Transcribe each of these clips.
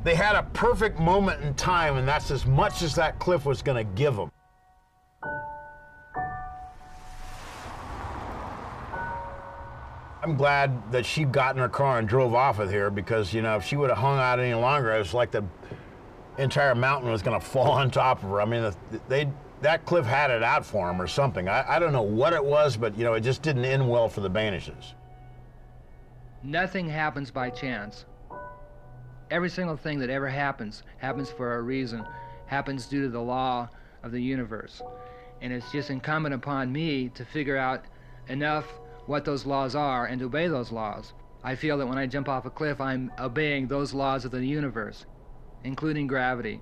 They had a perfect moment in time, and that's as much as that cliff was going to give them. I'm glad that she got in her car and drove off of here because, you know, if she would have hung out any longer, it was like the entire mountain was going to fall on top of her. I mean, that cliff had it out for them or something. I don't know what it was, but, you know, it just didn't end well for the Boenishes. Nothing happens by chance. Every single thing that ever happens for a reason, happens due to the law of the universe. And it's just incumbent upon me to figure out enough what those laws are and to obey those laws. I feel that when I jump off a cliff, I'm obeying those laws of the universe, including gravity.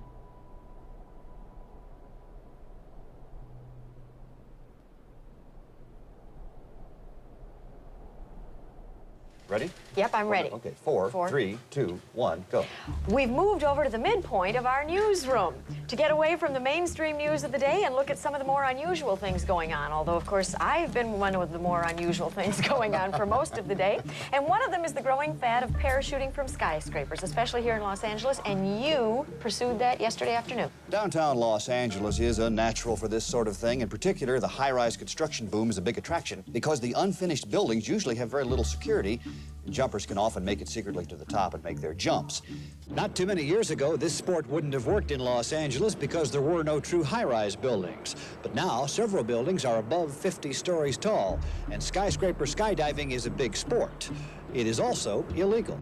Ready? Yep, I'm ready. Okay, four, 3, 2, 1, go. We've moved over to the midpoint of our newsroom to get away from the mainstream news of the day and look at some of the more unusual things going on. Although, of course, I've been one of the more unusual things going on for most of the day. And one of them is the growing fad of parachuting from skyscrapers, especially here in Los Angeles. And you pursued that yesterday afternoon. Downtown Los Angeles is a natural for this sort of thing. In particular, the high-rise construction boom is a big attraction because the unfinished buildings usually have very little security. Jumpers can often make it secretly to the top and make their jumps. Not too many years ago, this sport wouldn't have worked in Los Angeles because there were no true high-rise buildings. But now, several buildings are above 50 stories tall, and skyscraper skydiving is a big sport. It is also illegal.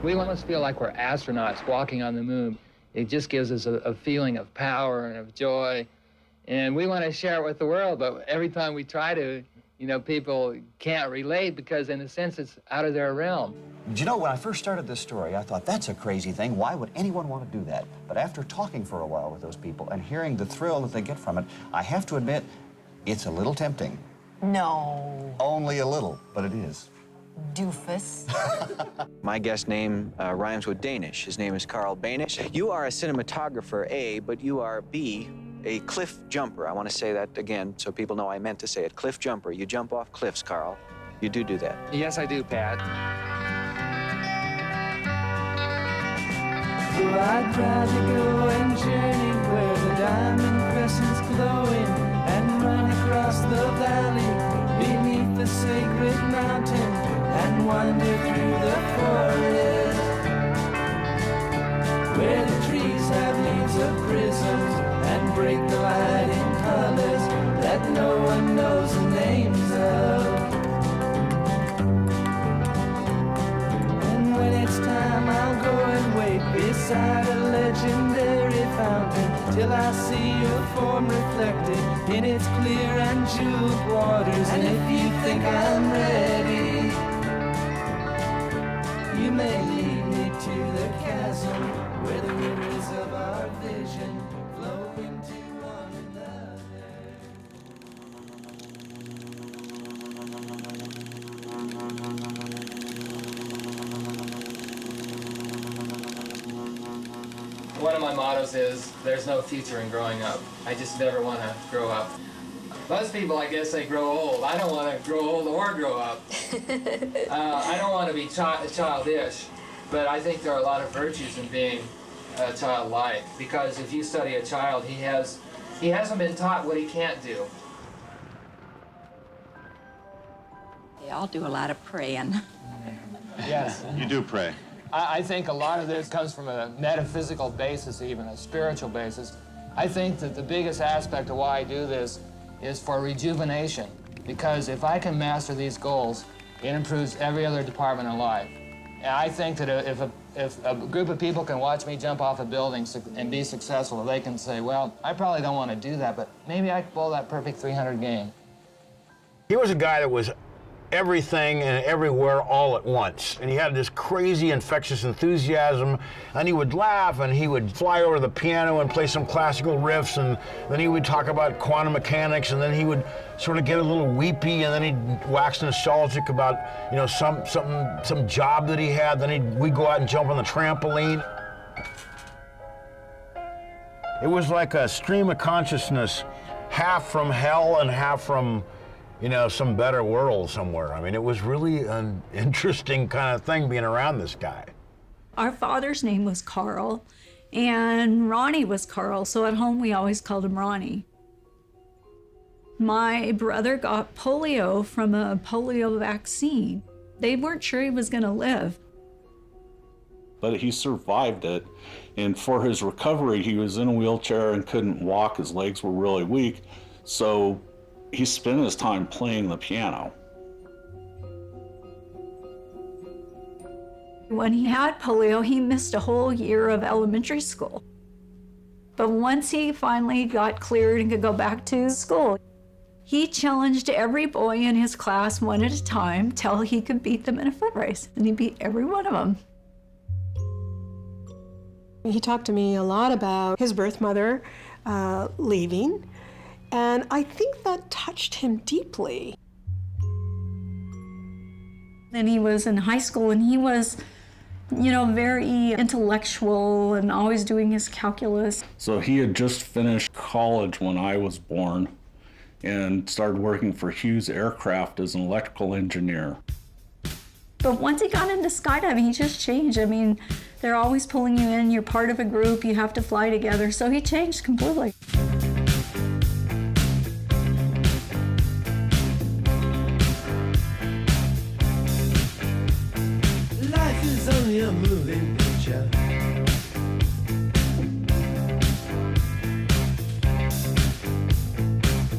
We almost feel like we're astronauts walking on the moon. It just gives us a feeling of power and of joy. And we want to share it with the world, but every time we try to, you know, people can't relate because in a sense it's out of their realm. You know, when I first started this story, I thought, that's a crazy thing. Why would anyone want to do that? But after talking for a while with those people and hearing the thrill that they get from it, I have to admit, it's a little tempting. No. Only a little, but it is. Doofus. My guest name rhymes with Danish. His name is Carl Boenish. You are a cinematographer, A, but you are, B, a cliff jumper. I want to say that again so people know I meant to say it. Cliff jumper. You jump off cliffs, Carl. You do that. Yes, I do, Pat. So I'd rather go and journey where the diamond crescent's glowing and run across the valley beneath the sacred mountain and wander through the forest where the trees have leaves of prisms and break the light in colors that no one knows the names of. And when it's time, I'll go and wait beside a legendary fountain till I see your form reflected in its clear and jeweled waters. And if you think I'm ready, you may lead me to the chasm where the rivers of our vision flow into one another. One of my mottos is, there's no future in growing up. I just never want to grow up. Most people, I guess, they grow old. I don't want to grow old or grow up. I don't want to be childish, but I think there are a lot of virtues in being childlike. Because if you study a child, he hasn't been taught what he can't do. Yeah, I'll do a lot of praying. Yes. You do pray. I think a lot of this comes from a metaphysical basis, even a spiritual basis. I think that the biggest aspect of why I do this is for rejuvenation, because if I can master these goals, it improves every other department in life. And I think that if a group of people can watch me jump off a building and be successful, they can say, well, I probably don't want to do that, but maybe I can bowl that perfect 300 game. He was a guy that was everything and everywhere all at once. And he had this crazy infectious enthusiasm, and he would laugh and he would fly over the piano and play some classical riffs, and then he would talk about quantum mechanics, and then he would sort of get a little weepy, and then he'd wax nostalgic about, you know, some job that he had. Then we'd go out and jump on the trampoline. It was like a stream of consciousness, half from hell and half from, you know, some better world somewhere. I mean, it was really an interesting kind of thing being around this guy. Our father's name was Carl, and Ronnie was Carl, so at home we always called him Ronnie. My brother got polio from a polio vaccine. They weren't sure he was gonna live. But he survived it, and for his recovery, he was in a wheelchair and couldn't walk. His legs were really weak, so he spent his time playing the piano. When he had polio, he missed a whole year of elementary school. But once he finally got cleared and could go back to school, he challenged every boy in his class one at a time till he could beat them in a foot race, and he beat every one of them. He talked to me a lot about his birth mother leaving, and I think that touched him deeply. Then he was in high school, and he was, you know, very intellectual and always doing his calculus. So he had just finished college when I was born and started working for Hughes Aircraft as an electrical engineer. But once he got into skydiving, he just changed. I mean, they're always pulling you in, you're part of a group, you have to fly together, so he changed completely. Life is only a moving picture.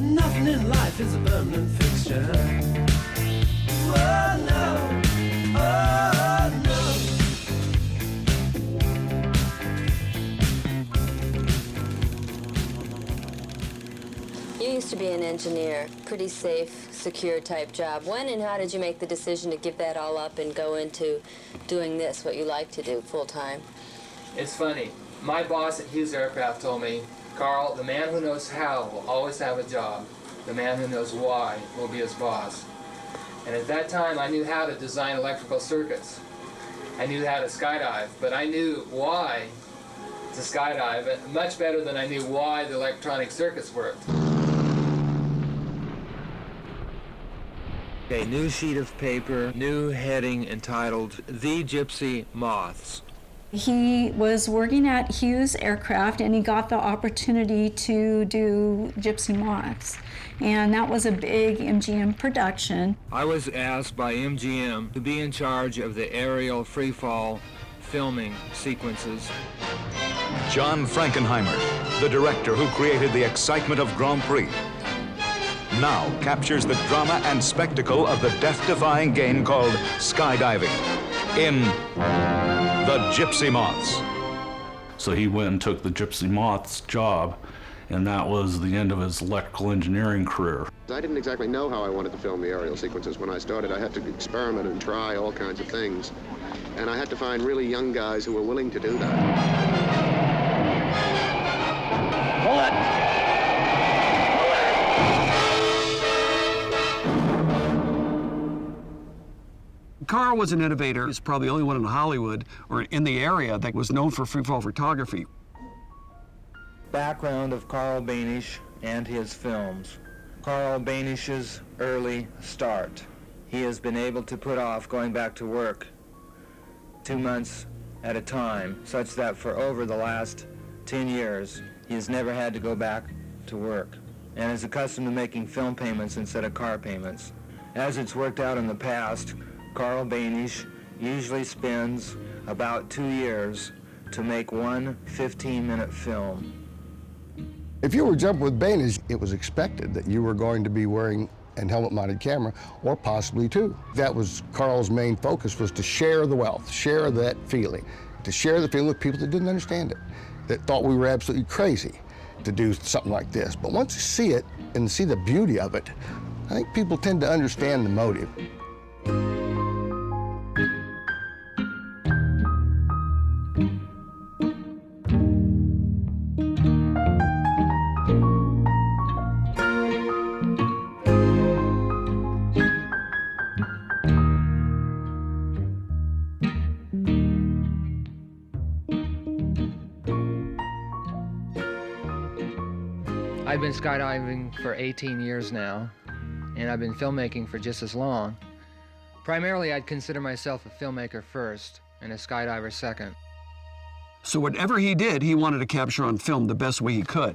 Nothing in life is a permanent fixture. Oh no, oh no. You used to be an engineer, pretty safe, secure type job. When and how did you make the decision to give that all up and go into doing this, what you like to do full time? It's funny. My boss at Hughes Aircraft told me, Carl, the man who knows how will always have a job. The man who knows why will be his boss. And at that time, I knew how to design electrical circuits. I knew how to skydive, but I knew why to skydive much better than I knew why the electronic circuits worked. A new sheet of paper, new heading entitled The Gypsy Moths. He was working at Hughes Aircraft, and he got the opportunity to do Gypsy Moths. And that was a big MGM production. I was asked by MGM to be in charge of the aerial freefall filming sequences. John Frankenheimer, the director who created the excitement of Grand Prix, now captures the drama and spectacle of the death-defying game called skydiving in The Gypsy Moths. So he went and took the Gypsy Moths job, and that was the end of his electrical engineering career. I didn't exactly know how I wanted to film the aerial sequences when I started. I had to experiment and try all kinds of things. And I had to find really young guys who were willing to do that. Bullet! Carl was an innovator. He's probably the only one in Hollywood or in the area that was known for freefall photography. Background of Carl Boenish and his films. Carl Boenish's early start. He has been able to put off going back to work 2 months at a time, such that for over the last 10 years, he has never had to go back to work, and is accustomed to making film payments instead of car payments. As it's worked out in the past, Carl Boenish usually spends about 2 years to make one 15-minute film. If you were jumping with Boenish, it was expected that you were going to be wearing a helmet-mounted camera, or possibly two. That was Carl's main focus, was to share the wealth, share that feeling, to share the feeling with people that didn't understand it, that thought we were absolutely crazy to do something like this. But once you see it and see the beauty of it, I think people tend to understand the motive. I've been skydiving for 18 years now, and I've been filmmaking for just as long. Primarily, I'd consider myself a filmmaker first and a skydiver second. So whatever he did, he wanted to capture on film the best way he could.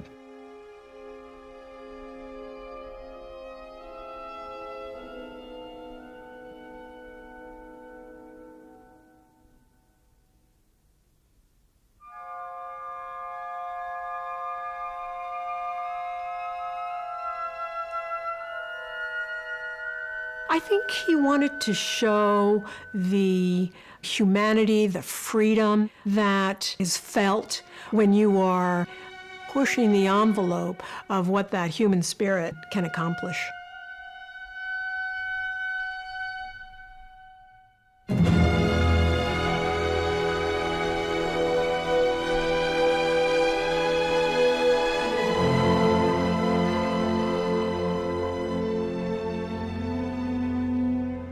I think he wanted to show the humanity, the freedom that is felt when you are pushing the envelope of what that human spirit can accomplish.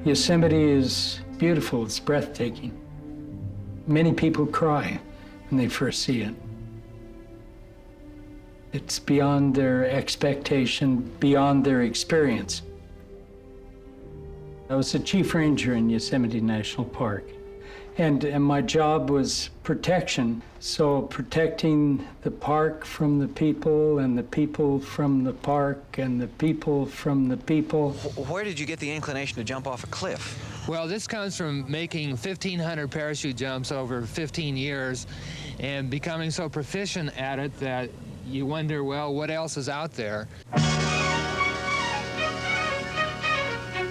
Yosemite is beautiful, it's breathtaking. Many people cry when they first see it. It's beyond their expectation, beyond their experience. I was a chief ranger in Yosemite National Park, and my job was protection. So protecting the park from the people, and the people from the park, and the people from the people. Where did you get the inclination to jump off a cliff? Well, this comes from making 1,500 parachute jumps over 15 years and becoming so proficient at it that you wonder, well, what else is out there?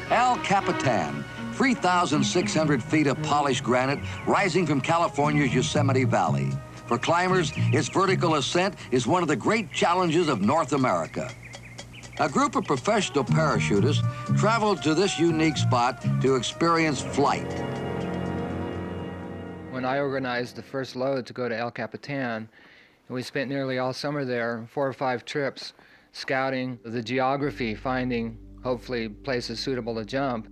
El Capitan, 3,600 feet of polished granite rising from California's Yosemite Valley. For climbers, its vertical ascent is one of the great challenges of North America. A group of professional parachutists traveled to this unique spot to experience flight. When I organized the first load to go to El Capitan, we spent nearly all summer there, 4 or 5 trips, scouting the geography, finding, hopefully, places suitable to jump.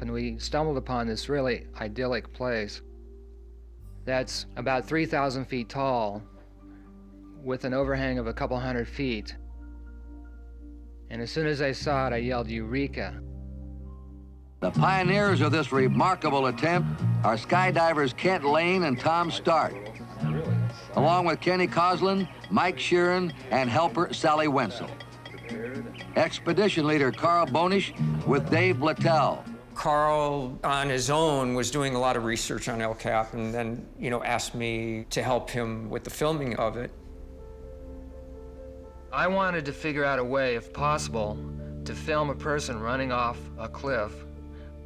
And we stumbled upon this really idyllic place that's about 3,000 feet tall with an overhang of a couple hundred feet. And as soon as I saw it, I yelled, "Eureka!" The pioneers of this remarkable attempt are skydivers Kent Lane and Tom Stark, along with Kenny Coslin, Mike Sheeran, and helper Sally Wenzel. Expedition leader Carl Boenish with Dave Littell. Carl, on his own, was doing a lot of research on El Cap and then, asked me to help him with the filming of it. I wanted to figure out a way, if possible, to film a person running off a cliff,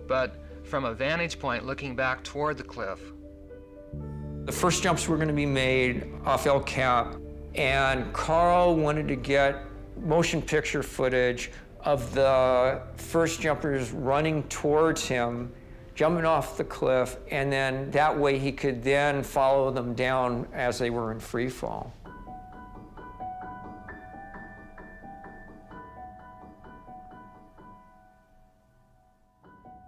but from a vantage point looking back toward the cliff. The first jumps were going to be made off El Cap, and Carl wanted to get motion picture footage of the first jumpers running towards him, jumping off the cliff, and then that way he could then follow them down as they were in free fall.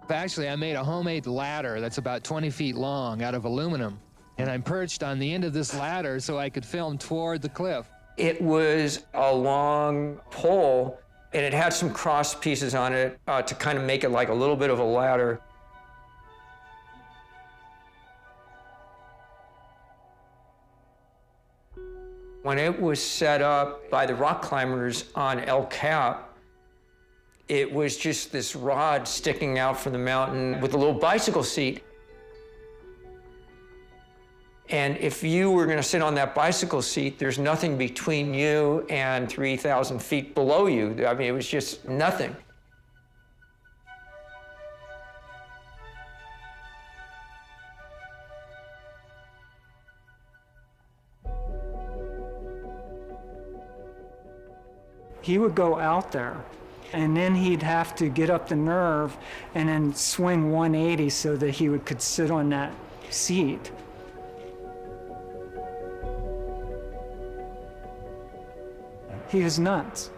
Actually, I made a homemade ladder that's about 20 feet long out of aluminum, and I'm perched on the end of this ladder so I could film toward the cliff. It was a long pole, and it had some cross pieces on it to kind of make it like a little bit of a ladder. When it was set up by the rock climbers on El Cap, it was just this rod sticking out from the mountain with a little bicycle seat. And if you were going to sit on that bicycle seat, there's nothing between you and 3,000 feet below you. I mean, it was just nothing. He would go out there, and then he'd have to get up the nerve and then swing 180 so that he could sit on that seat. He was nuts.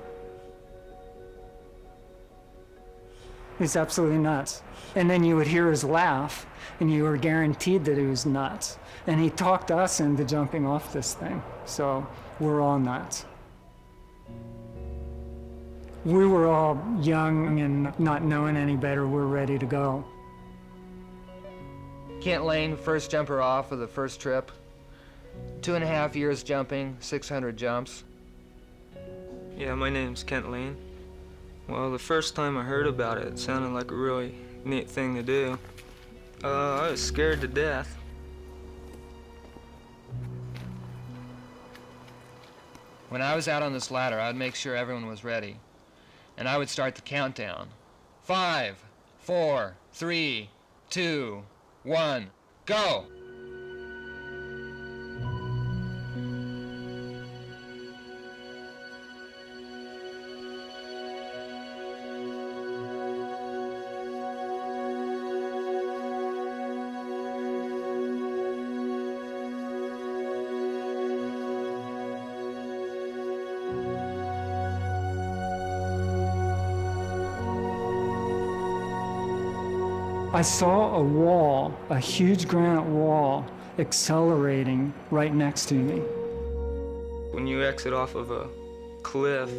He's absolutely nuts. And then you would hear his laugh, and you were guaranteed that he was nuts. And he talked us into jumping off this thing. So we're all nuts. We were all young and not knowing any better, we were ready to go. Kent Lane, first jumper off of the first trip. 2.5 years jumping, 600 jumps. Yeah, my name's Kent Lane. Well, the first time I heard about it, it sounded like a really neat thing to do. I was scared to death. When I was out on this ladder, I'd make sure everyone was ready. And I would start the countdown. 5, 4, 3, 2, 1, go! I saw a wall, a huge granite wall, accelerating right next to me. When you exit off of a cliff,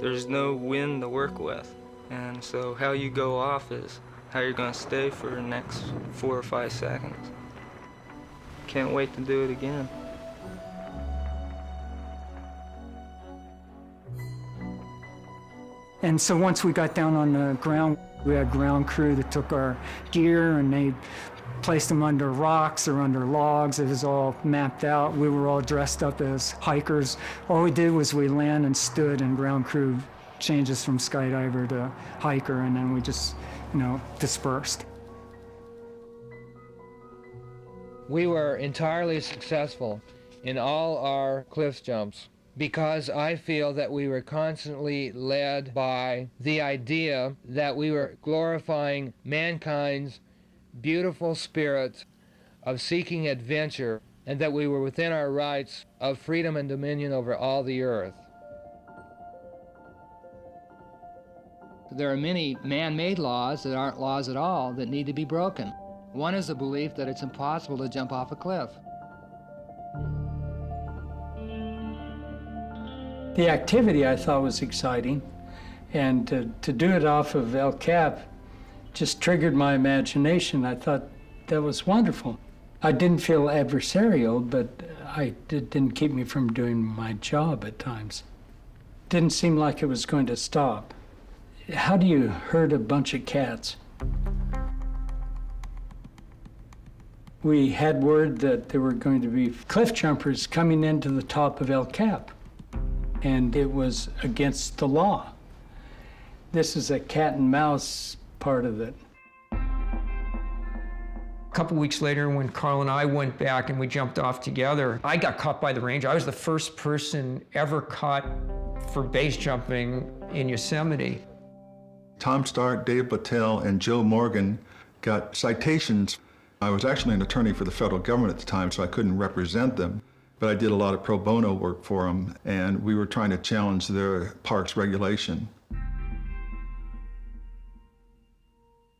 there's no wind to work with. And so how you go off is how you're going to stay for the next 4 or 5 seconds. Can't wait to do it again. And so once we got down on the ground, we had ground crew that took our gear and they placed them under rocks or under logs. It was all mapped out. We were all dressed up as hikers. All we did was we land and stood, and ground crew changed us from skydiver to hiker, and then we just, dispersed. We were entirely successful in all our cliff jumps because I feel that we were constantly led by the idea that we were glorifying mankind's beautiful spirit of seeking adventure, and that we were within our rights of freedom and dominion over all the earth. There are many man-made laws that aren't laws at all that need to be broken. One is the belief that it's impossible to jump off a cliff. The activity I thought was exciting, and to do it off of El Cap just triggered my imagination. I thought that was wonderful. I didn't feel adversarial, but it didn't keep me from doing my job at times. Didn't seem like it was going to stop. How do you herd a bunch of cats? We had word that there were going to be cliff jumpers coming into the top of El Cap, and it was against the law. This is a cat and mouse part of it. A couple weeks later, when Carl and I went back and we jumped off together, I got caught by the ranger. I was the first person ever caught for base jumping in Yosemite. Tom Stark, Dave Battelle, and Joe Morgan got citations. I was actually an attorney for the federal government at the time, so I couldn't represent them, but I did a lot of pro bono work for them, and we were trying to challenge their park's regulation.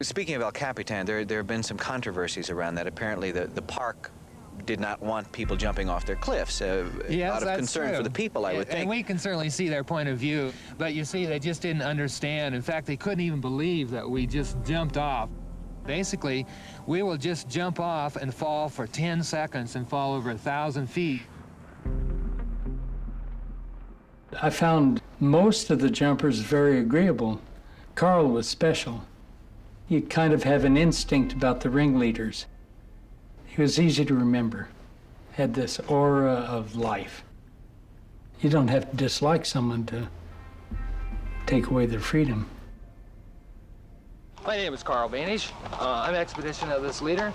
Speaking of El Capitan, there have been some controversies around that. Apparently the park did not want people jumping off their cliffs. A lot of concern for the people, I would think. And we can certainly see their point of view, but you see, they just didn't understand. In fact, they couldn't even believe that we just jumped off. Basically, we will just jump off and fall for 10 seconds and fall over 1,000 feet. I found most of the jumpers very agreeable. Carl was special. You kind of have an instinct about the ringleaders. He was easy to remember, had this aura of life. You don't have to dislike someone to take away their freedom. My name is Carl Boenish. I'm expedition of this leader.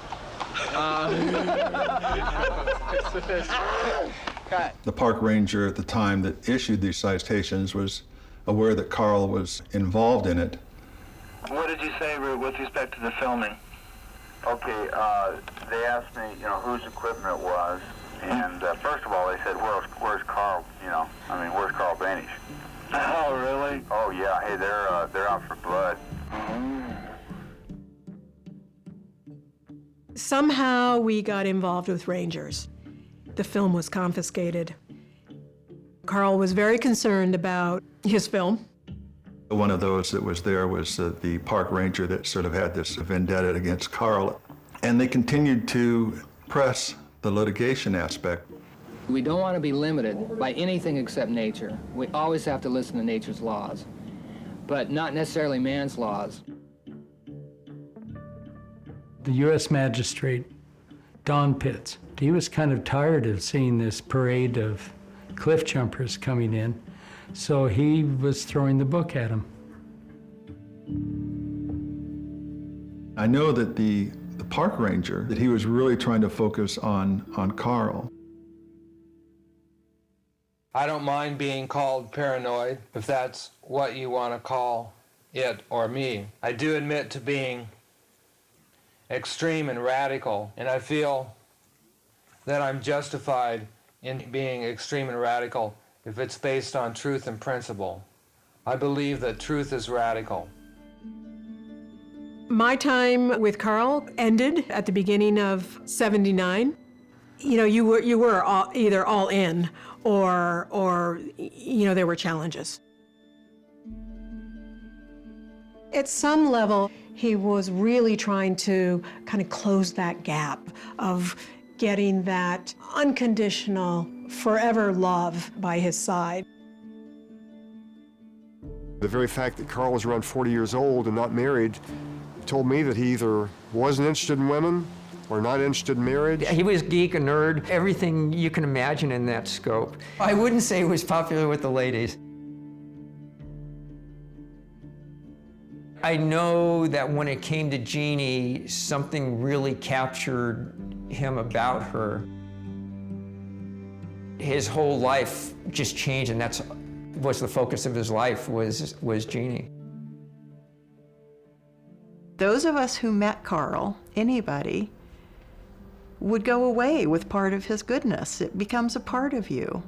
The park ranger at the time that issued these citations was aware that Carl was involved in it. What did you say with respect to the filming? Okay, they asked me, whose equipment it was, and first of all, they said, where's Carl? Where's Carl Boenish? Oh, really? Oh, yeah. Hey, they're out for blood. Somehow we got involved with rangers. The film was confiscated. Carl was very concerned about his film. One of those that was there was the park ranger that sort of had this vendetta against Carl. And they continued to press the litigation aspect. We don't want to be limited by anything except nature. We always have to listen to nature's laws, but not necessarily man's laws. The U.S. magistrate, Don Pitts, he was kind of tired of seeing this parade of cliff jumpers coming in, so he was throwing the book at him. I know that the park ranger, that he was really trying to focus on Carl. I don't mind being called paranoid, if that's what you want to call it or me. I do admit to being extreme and radical, and I feel that I'm justified in being extreme and radical if it's based on truth and principle. I believe that truth is radical. My time with Carl ended at the beginning of '79. You know, you were either all in or you know, there were challenges. At some level, he was really trying to kind of close that gap of getting that unconditional, forever love by his side. The very fact that Carl was around 40 years old and not married told me that he either wasn't interested in women or not interested in marriage. He was geek, a nerd, everything you can imagine in that scope. I wouldn't say he was popular with the ladies. I know that when it came to Jeannie, something really captured him about her. His whole life just changed, and that's was the focus of his life was Jeannie. Those of us who met Carl, anybody, would go away with part of his goodness. It becomes a part of you.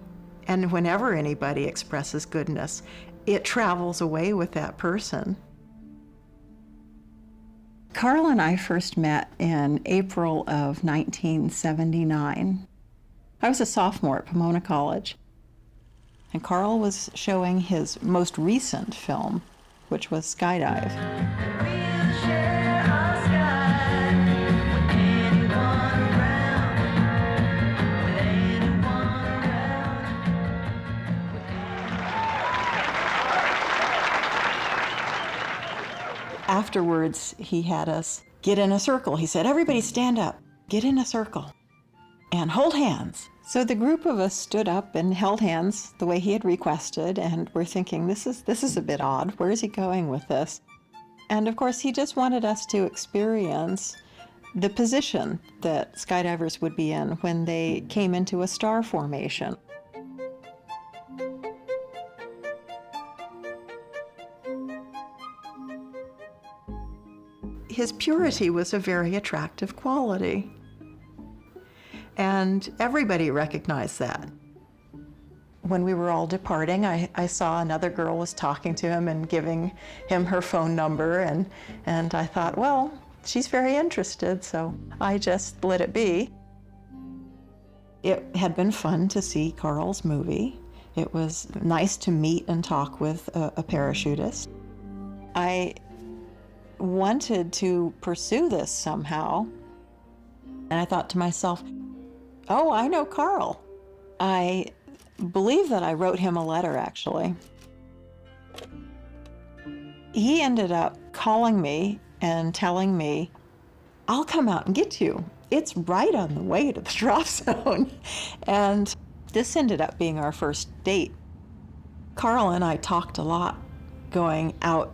And whenever anybody expresses goodness, it travels away with that person. Carl and I first met in April of 1979. I was a sophomore at Pomona College, and Carl was showing his most recent film, which was Skydive. Afterwards, he had us get in a circle. He said, "Everybody stand up, get in a circle, and hold hands." So the group of us stood up and held hands the way he had requested, and we're thinking, this is a bit odd. Where is he going with this? And of course, he just wanted us to experience the position that skydivers would be in when they came into a star formation. His purity was a very attractive quality. And everybody recognized that. When we were all departing, I saw another girl was talking to him and giving him her phone number, and I thought, well, she's very interested, so I just let it be. It had been fun to see Carl's movie. It was nice to meet and talk with a parachutist. I wanted to pursue this somehow, and I thought to myself, oh, I know Carl. I believe that I wrote him a letter, actually. He ended up calling me and telling me, I'll come out and get you. It's right on the way to the drop zone. And this ended up being our first date. Carl and I talked a lot going out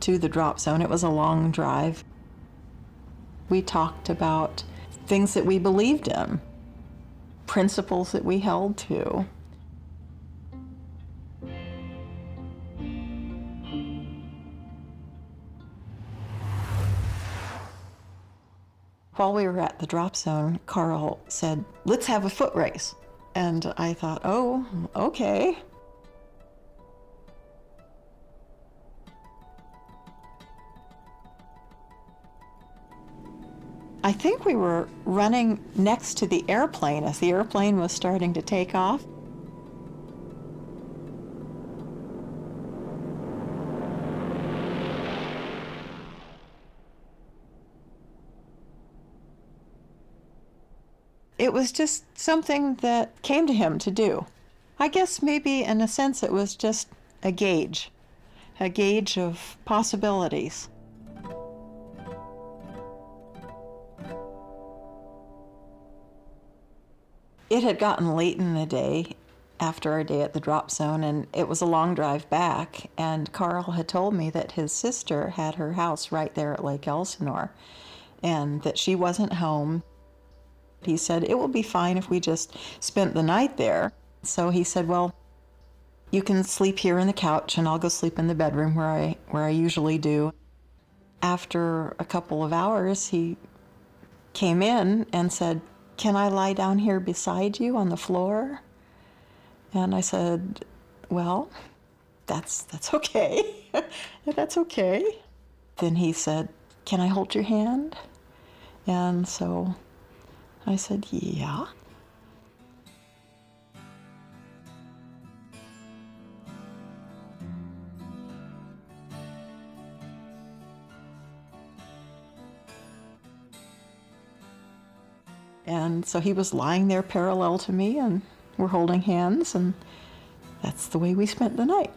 to the drop zone. It was a long drive. We talked about things that we believed in, principles that we held to. While we were at the drop zone, Carl said, let's have a foot race. And I thought, oh, okay. I think we were running next to the airplane as the airplane was starting to take off. It was just something that came to him to do. I guess maybe in a sense it was just a gauge of possibilities. It had gotten late in the day after our day at the drop zone, and it was a long drive back, and Carl had told me that his sister had her house right there at Lake Elsinore and that she wasn't home. He said, it will be fine if we just spent the night there. So he said, well, you can sleep here on the couch and I'll go sleep in the bedroom where I usually do. After a couple of hours, he came in and said, can I lie down here beside you on the floor? And I said, well, that's okay. That's okay. Then he said, can I hold your hand? And so I said, yeah. And so he was lying there parallel to me, and we're holding hands, and that's the way we spent the night.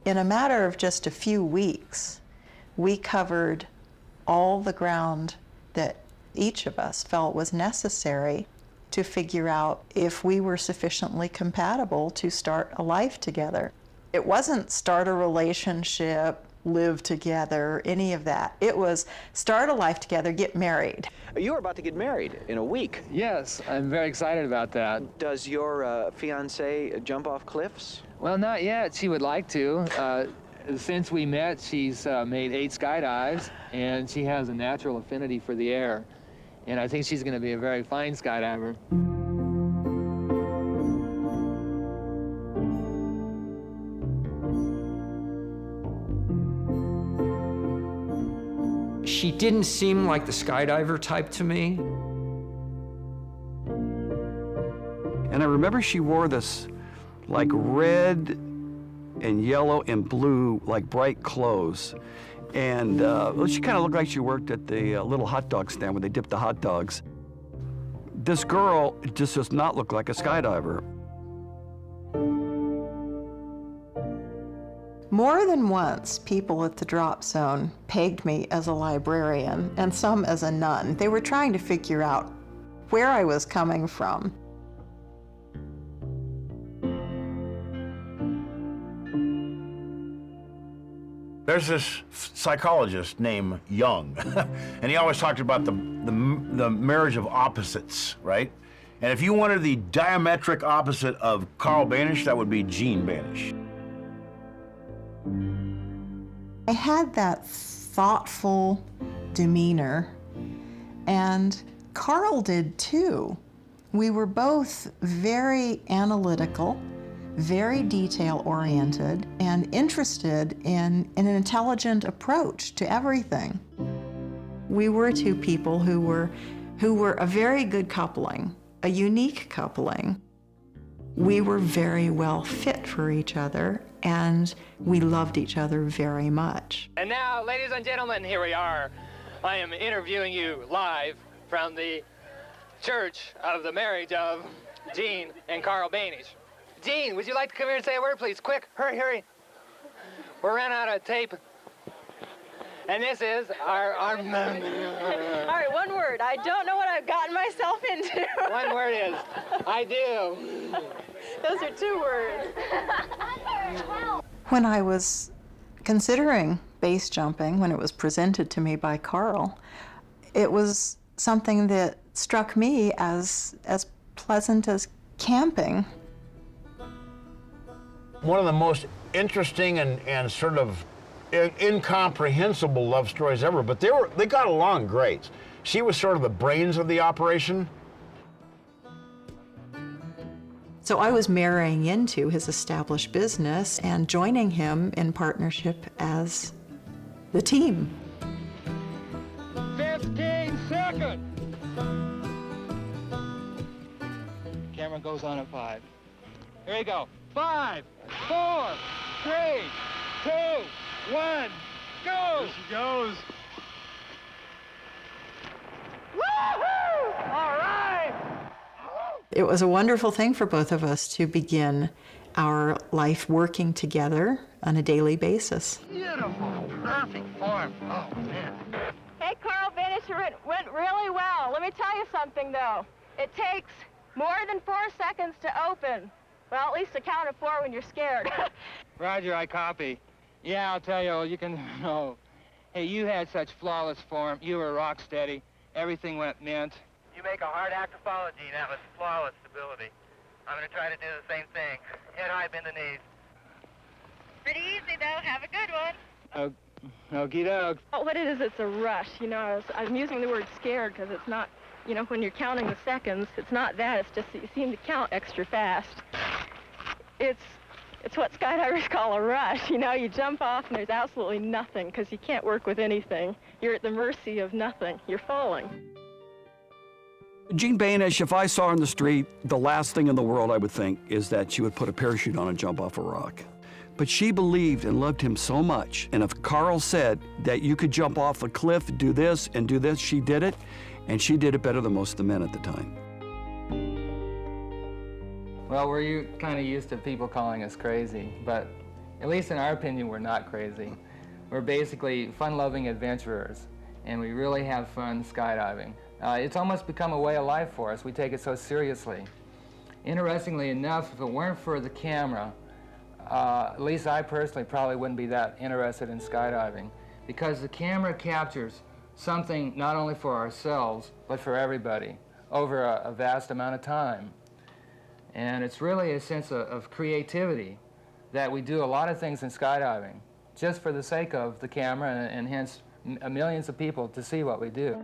In a matter of just a few weeks, we covered all the ground that each of us felt was necessary to figure out if we were sufficiently compatible to start a life together. It wasn't start a relationship, live together, any of that. It was start a life together, get married. You are about to get married in a week. Yes, I'm very excited about that. Does your fiancée jump off cliffs? Well, not yet. She would like to. Since we met, she's made 8 skydives, and she has a natural affinity for the air. And I think she's going to be a very fine skydiver. She didn't seem like the skydiver type to me. And I remember she wore this like red and yellow and blue, like bright clothes. And she kind of looked like she worked at the little hot dog stand where they dip the hot dogs. This girl just does not look like a skydiver. More than once, people at the drop zone pegged me as a librarian and some as a nun. They were trying to figure out where I was coming from. There's this psychologist named Jung, and he always talked about the marriage of opposites, right? And if you wanted the diametric opposite of Carl Boenish, that would be Jean Boenish. I had that thoughtful demeanor, and Carl did too. We were both very analytical, very detail-oriented, and interested in an intelligent approach to everything. We were two people who were a very good coupling, a unique coupling. We were very well fit for each other, and we loved each other very much. And now, ladies and gentlemen, here we are. I am interviewing you live from the church of the marriage of Jean and Carl Boenish. Jean, would you like to come here and say a word, please? Quick, hurry, hurry. We're running out of tape. And this is our... All right, one word. I don't know what I've gotten myself into. One word is, I do. Those are 2 words. When I was considering base jumping, when it was presented to me by Carl, it was something that struck me as pleasant as camping. One of the most interesting and sort of incomprehensible love stories ever, but they got along great. She was sort of the brains of the operation. So I was marrying into his established business and joining him in partnership as the team. 15 seconds. Camera goes on at 5. Here we go. 5, 4, 3, 2, 1, go! There she goes. Woo-hoo! All right! It was a wonderful thing for both of us to begin our life working together on a daily basis. Beautiful, perfect form. Oh, man. Hey, Carl Boenish, it went really well. Let me tell you something, though. It takes more than 4 seconds to open. Well, at least a count of 4 when you're scared. Roger, I copy. Yeah, I'll tell you, you can, oh. Hey, you had such flawless form. You were rock steady. Everything went mint. You make a hard act to follow, Gene. That was flawless stability. I'm going to try to do the same thing. Head high, bend the knees. Pretty easy, though. Have a good one. Okie doke. What it is, it's a rush. You know, I'm using the word scared because it's not, you know, when you're counting the seconds, it's not that. It's just that you seem to count extra fast. It's what skydivers call a rush. You know, you jump off and there's absolutely nothing because you can't work with anything. You're at the mercy of nothing. You're falling. Jean Boenish, if I saw her in the street, the last thing in the world I would think is that she would put a parachute on and jump off a rock. But she believed and loved him so much. And if Carl said that you could jump off a cliff, do this, and do this, she did it. And she did it better than most of the men at the time. Well, we're kind of used to people calling us crazy, but at least in our opinion, we're not crazy. We're basically fun-loving adventurers, and we really have fun skydiving. It's almost become a way of life for us. We take it so seriously. Interestingly enough, if it weren't for the camera, at least I personally probably wouldn't be that interested in skydiving, because the camera captures something not only for ourselves, but for everybody over a vast amount of time. And it's really a sense of creativity that we do a lot of things in skydiving just for the sake of the camera and hence millions of people to see what we do.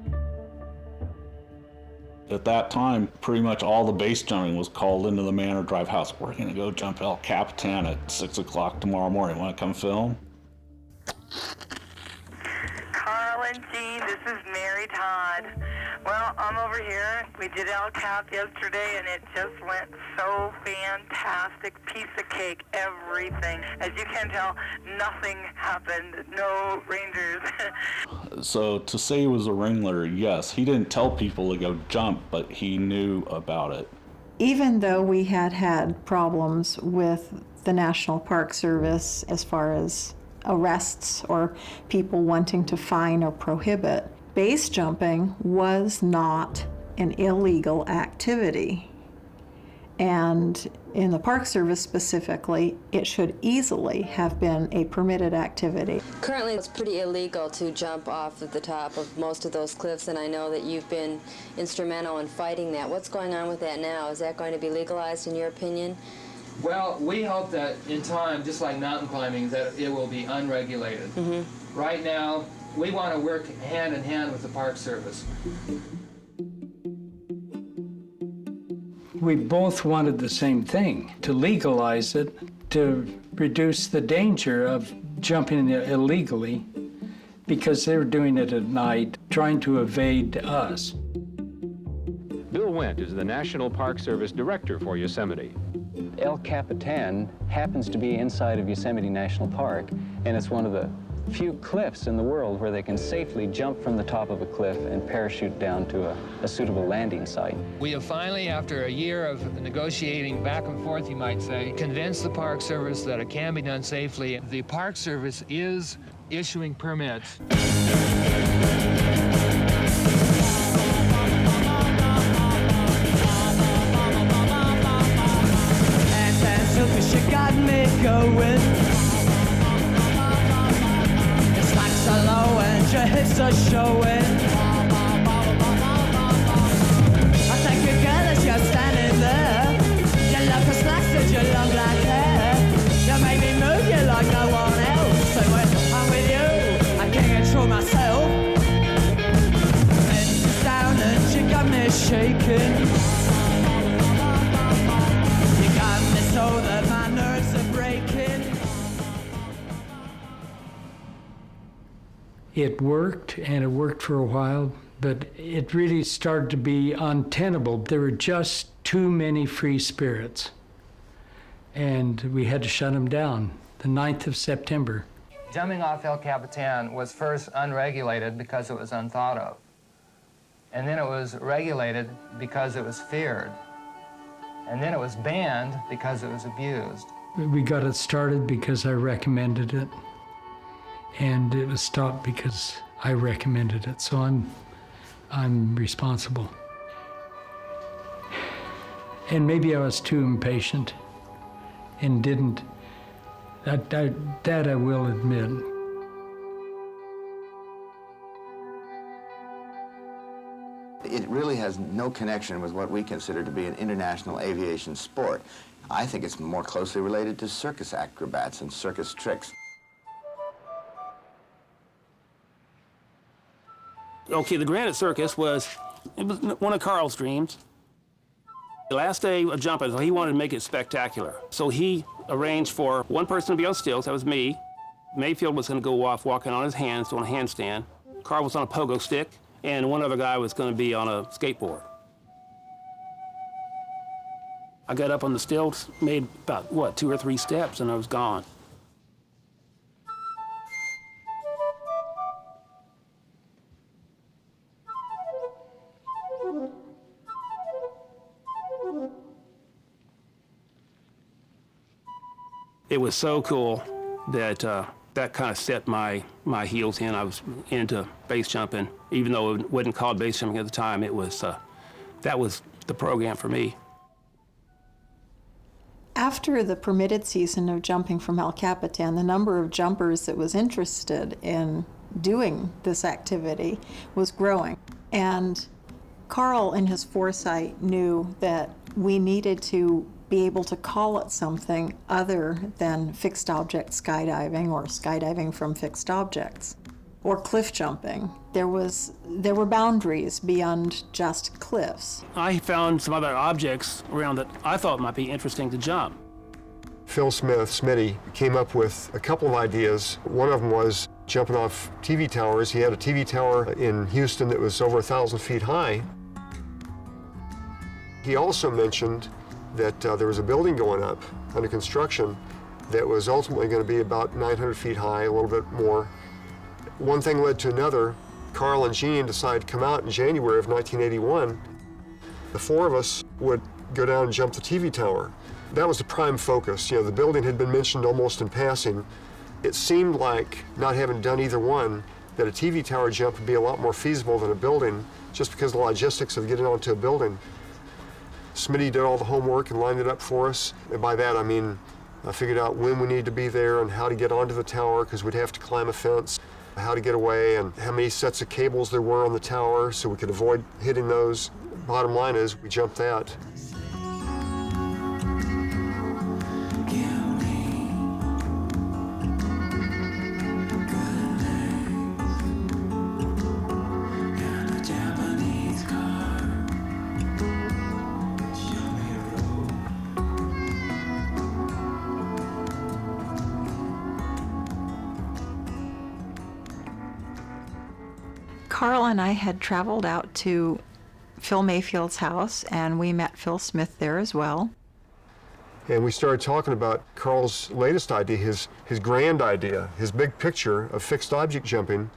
At that time, pretty much all the base jumping was called into the Manor Drive house. We're going to go jump El Capitan at 6 o'clock tomorrow morning. Want to come film? Carl and Jean, this is Mary Todd. Well, I'm over here. We did El Cap yesterday, and it just went so fantastic. Piece of cake, everything. As you can tell, nothing happened. No rangers. So to say he was a ringleader, yes. He didn't tell people to go jump, but he knew about it. Even though we had problems with the National Park Service as far as arrests or people wanting to fine or prohibit, base jumping was not an illegal activity. And in the Park Service specifically, it should easily have been a permitted activity. Currently, it's pretty illegal to jump off of the top of most of those cliffs, and I know that you've been instrumental in fighting that. What's going on with that now? Is that going to be legalized in your opinion? Well, we hope that in time, just like mountain climbing, that it will be unregulated. Mm-hmm. Right now, we want to work hand in hand with the Park Service. We both wanted the same thing, to legalize it, to reduce the danger of jumping illegally, because they were doing it at night, trying to evade us. Bill Wendt is the National Park Service Director for Yosemite. El Capitan happens to be inside of Yosemite National Park, and it's one of the few cliffs in the world where they can safely jump from the top of a cliff and parachute down to a suitable landing site. We have finally, after a year of negotiating back and forth, you might say, convinced the Park Service that it can be done safely. The Park Service is issuing permits. She got me going. Your slacks are low and your hips are showing. I take a girl as you're standing there. You love the slacks and your long black hair. You make me move you like no one else. And when I'm with you, I can't control myself. Head down and she got me shaking. So that my nerves are breaking. It worked, and it worked for a while, but it really started to be untenable. There were just too many free spirits. and we had to shut them down the 9th of September. Jumping off El Capitan was first unregulated because it was unthought of. And then it was regulated because it was feared. And then it was banned because it was abused. We got it started because I recommended it, and it was stopped because I recommended it, so I'm responsible. And maybe I was too impatient and didn't, that I will admit. It really has no connection with what we consider to be an international aviation sport. I think it's more closely related to circus acrobats and circus tricks. Okay, the Granite Circus was one of Carl's dreams. The last day of jumping, he wanted to make it spectacular. So he arranged for one person to be on stilts, that was me. Mayfield was going to go off walking on his hands doing a handstand. Carl was on a pogo stick, and one other guy was going to be on a skateboard. I got up on the stilts, made about, what, 2 or 3 steps, and I was gone. It was so cool that that kind of set my heels in. I was into base jumping, even though it wasn't called base jumping at the time. It was that was the program for me. After the permitted season of jumping from El Capitan, the number of jumpers that was interested in doing this activity was growing. And Carl, in his foresight, knew that we needed to be able to call it something other than fixed object skydiving or skydiving from fixed objects or cliff jumping. There were boundaries beyond just cliffs. I found some other objects around that I thought might be interesting to jump. Phil Smith, Smitty, came up with a couple of ideas. One of them was jumping off TV towers. He had a TV tower in Houston that was over 1,000 feet high. He also mentioned that there was a building going up under construction that was ultimately going to be about 900 feet high, a little bit more. One thing led to another. Carl and Gene decided to come out in January of 1981. The 4 of us would go down and jump the TV tower. That was the prime focus. You know, the building had been mentioned almost in passing. It seemed like, not having done either one, that a TV tower jump would be a lot more feasible than a building, just because of the logistics of getting onto a building. Smitty did all the homework and lined it up for us. And by that, I mean, I figured out when we needed to be there and how to get onto the tower, because we'd have to climb a fence, how to get away, and how many sets of cables there were on the tower so we could avoid hitting those. Bottom line is, we jumped that. Carl and I had traveled out to Phil Mayfield's house, and we met Phil Smith there as well. And we started talking about Carl's latest idea, his grand idea, his big picture of fixed object jumping.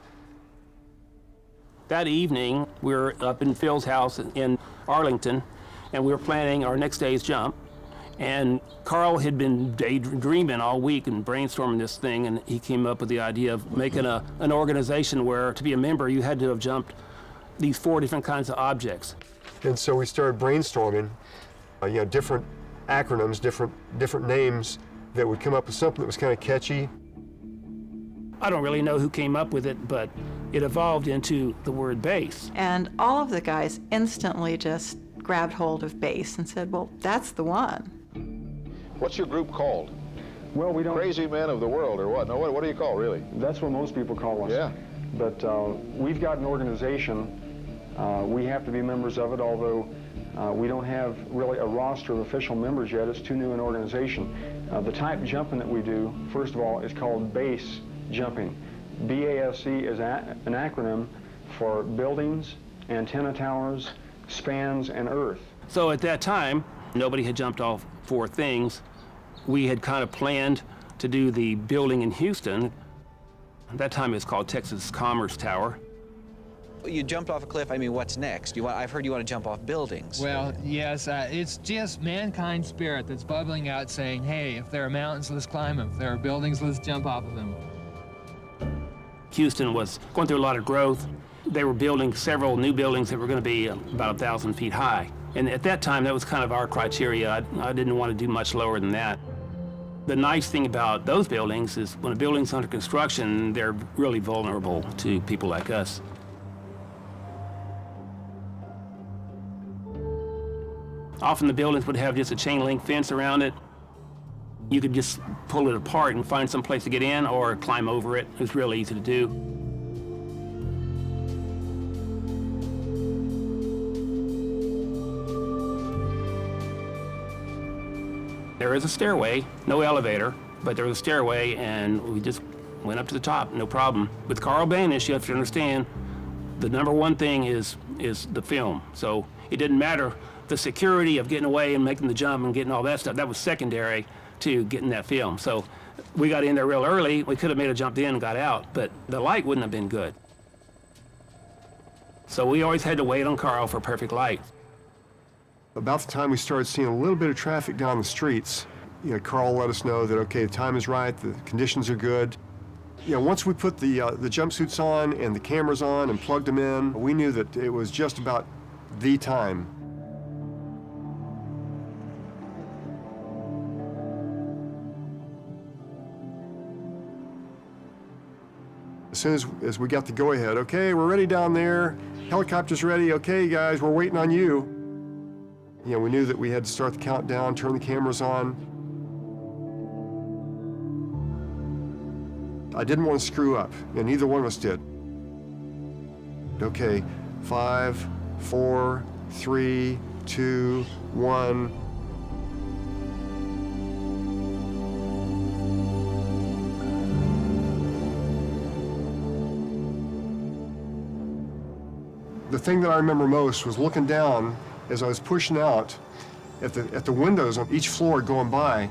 That evening, we were up in Phil's house in Arlington, and we were planning our next day's jump. And Carl had been daydreaming all week and brainstorming this thing, and he came up with the idea of making an organization where, to be a member, you had to have jumped these 4 different kinds of objects. And so we started brainstorming, different acronyms, different names that would come up with something that was kind of catchy. I don't really know who came up with it, but it evolved into the word base. And all of the guys instantly just grabbed hold of base and said, well, that's the one. What's your group called? Well, we don't... Crazy Men of the World, or what? No, what do you call, really? That's what most people call us. Yeah. But we've got an organization. We have to be members of it, although we don't have really a roster of official members yet. It's too new an organization. The type jumping that we do, first of all, is called base jumping. BASC is an acronym for buildings, antenna towers, spans, and earth. So at that time, nobody had jumped all 4 things. We had kind of planned to do the building in Houston. At that time it was called Texas Commerce Tower. You jumped off a cliff, I mean, what's next? I've heard you want to jump off buildings. Well, yes, it's just mankind's spirit that's bubbling out saying, hey, if there are mountains, let's climb them. If there are buildings, let's jump off of them. Houston was going through a lot of growth. They were building several new buildings that were going to be about 1,000 feet high. And at that time, that was kind of our criteria. I didn't want to do much lower than that. The nice thing about those buildings is when a building's under construction, they're really vulnerable to people like us. Often the buildings would have just a chain link fence around it. You could just pull it apart and find some place to get in or climb over it. It was real easy to do. There is a stairway, no elevator, but there was a stairway, and we just went up to the top, no problem. With Carl Boenish, you have to understand, the number one thing is the film. So it didn't matter the security of getting away and making the jump and getting all that stuff. That was secondary to getting that film. So we got in there real early. We could have made a jump in and got out, but the light wouldn't have been good. So we always had to wait on Carl for perfect light. About the time we started seeing a little bit of traffic down the streets, Carl let us know that, okay, the time is right, the conditions are good. Once we put the jumpsuits on and the cameras on and plugged them in, we knew that it was just about the time. As soon as we got the go-ahead, okay, we're ready down there, helicopter's ready, okay, guys, we're waiting on you. We knew that we had to start the countdown, turn the cameras on. I didn't want to screw up, and neither one of us did. Okay, 5, 4, 3, 2, 1. The thing that I remember most was looking down as I was pushing out at the windows on each floor going by.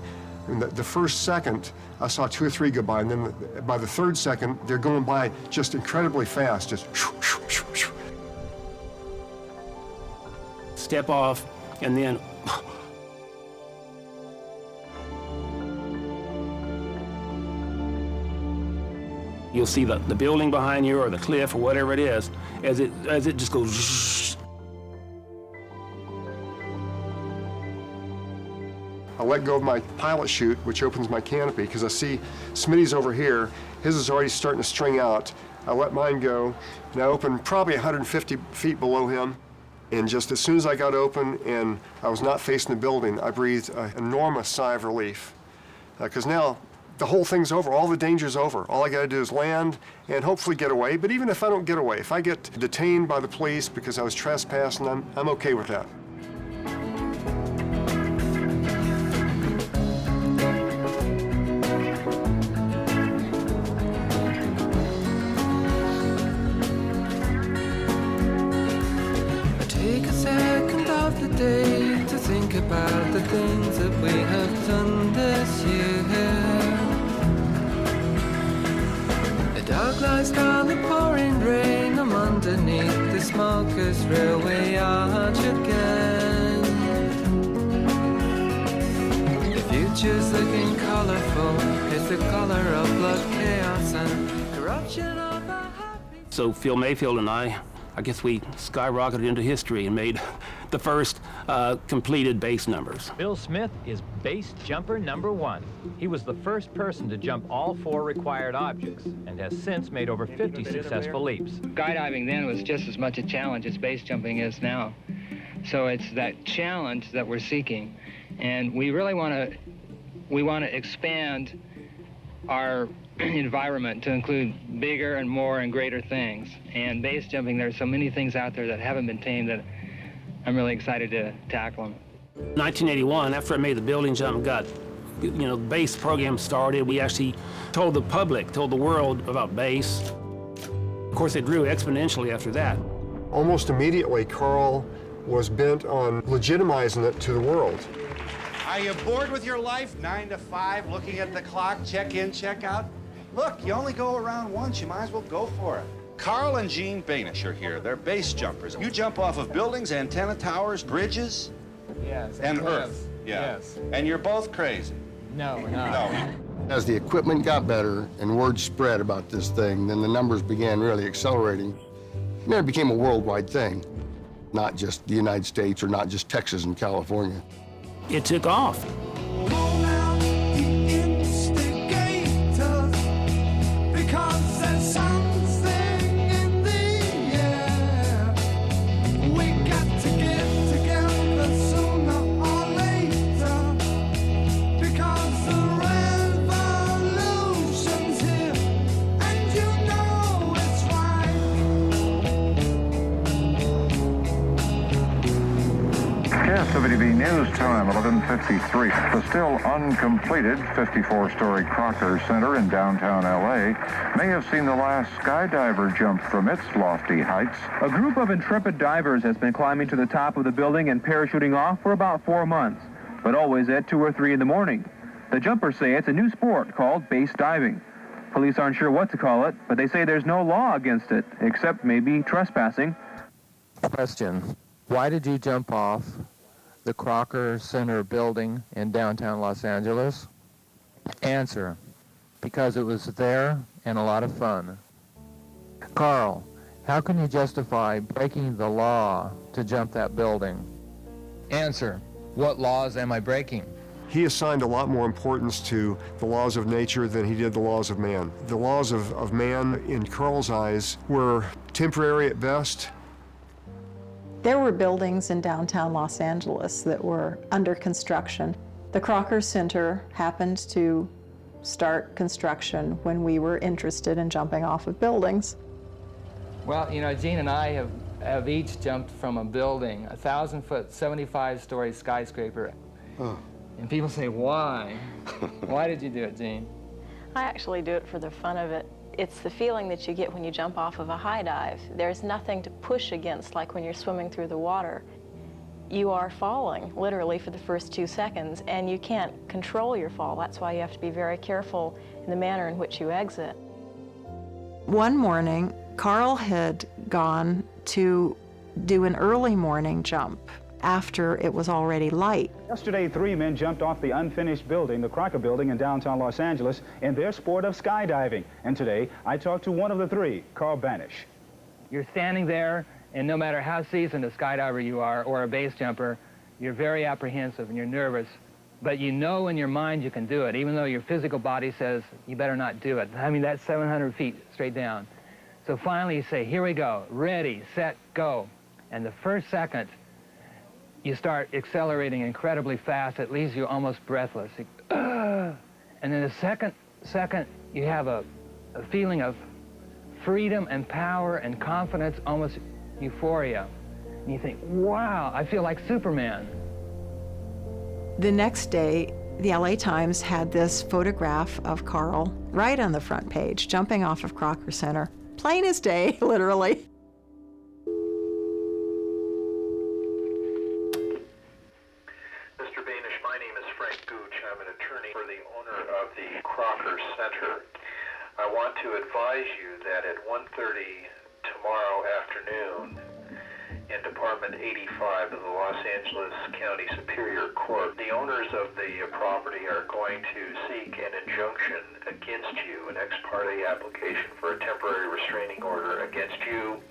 And the first second, I saw 2 or 3 go by, and then by the third second, they're going by just incredibly fast, just shoo, shoo, shoo, shoo. Step off, and then you'll see the building behind you or the cliff or whatever it is as it just goes. I let go of my pilot chute, which opens my canopy, because I see Smitty's over here. His is already starting to string out. I let mine go, and I opened probably 150 feet below him. And just as soon as I got open and I was not facing the building, I breathed an enormous sigh of relief. Because now the whole thing's over, all the danger's over. All I gotta do is land and hopefully get away. But even if I don't get away, if I get detained by the police because I was trespassing, I'm okay with that. Take a second of the day to think about the things that we have done this year. The dog lies down the pouring rain. I'm underneath the smoker's railway arch again. The future's looking colorful. It's the color of blood, chaos, and corruption of a happy... So Phil Mayfield and I guess we skyrocketed into history and made the first completed base numbers. Bill Smith is base jumper number 1. He was the first person to jump all 4 required objects and has since made over 50 successful leaps. Skydiving then was just as much a challenge as base jumping is now. So it's that challenge that we're seeking. And we really want to expand our environment to include bigger and more and greater things. And base jumping, there's so many things out there that haven't been tamed that I'm really excited to tackle them. 1981, after I made the building jump, the base program started. We actually told the public, told the world about base. Of course, it grew exponentially after that. Almost immediately, Carl was bent on legitimizing it to the world. Are you bored with your life? 9 to 5, looking at the clock, check in, check out? Look, you only go around once. You might as well go for it. Carl and Jean Boenish are here. They're base jumpers. You jump off of buildings, antenna towers, bridges. Yes. And cliffs. Earth. Yeah. Yes. And you're both crazy. No, we're not. No. As the equipment got better and word spread about this thing, then the numbers began really accelerating. And then it became a worldwide thing, not just the United States or not just Texas and California. It took off. WB News time, 11:53. The still uncompleted 54-story Crocker Center in downtown L.A. may have seen the last skydiver jump from its lofty heights. A group of intrepid divers has been climbing to the top of the building and parachuting off for about 4 months, but always at 2 or 3 in the morning. The jumpers say it's a new sport called base diving. Police aren't sure what to call it, but they say there's no law against it, except maybe trespassing. Question: why did you jump off the Crocker Center building in downtown Los Angeles? Answer: because it was there and a lot of fun. Carl, how can you justify breaking the law to jump that building? Answer: what laws am I breaking? He assigned a lot more importance to the laws of nature than he did the laws of man. The laws of man, in Carl's eyes, were temporary at best. There were buildings in downtown Los Angeles that were under construction. The Crocker Center happened to start construction when we were interested in jumping off of buildings. Well, you know, Jean and I have each jumped from a building, 1,000-foot, 75-story skyscraper. Oh. And people say, why? Why did you do it, Jean? I actually do it for the fun of it. It's the feeling that you get when you jump off of a high dive. There's nothing to push against like when you're swimming through the water. You are falling, literally, for the first 2 seconds, and you can't control your fall. That's why you have to be very careful in the manner in which you exit. One morning, Carl had gone to do an early morning jump after it was already light. Yesterday, 3 men jumped off the unfinished building, the Crocker Building in downtown Los Angeles, in their sport of skydiving. And today, I talked to one of the 3, Carl Boenish. You're standing there, and no matter how seasoned a skydiver you are, or a base jumper, you're very apprehensive and you're nervous, but you know in your mind you can do it, even though your physical body says you better not do it. I mean, that's 700 feet straight down. So finally you say, here we go, ready, set, go. And the first second, you start accelerating incredibly fast. It leaves you almost breathless. And then the second, you have a feeling of freedom and power and confidence, almost euphoria. And you think, wow, I feel like Superman. The next day, the LA Times had this photograph of Carl right on the front page, jumping off of Crocker Center. Plain as day, literally. Crocker Center. I want to advise you that at 1:30 tomorrow afternoon in Department 85 of the Los Angeles County Superior Court, the owners of the property are going to seek an injunction against you, an ex parte application for a temporary restraining order against you,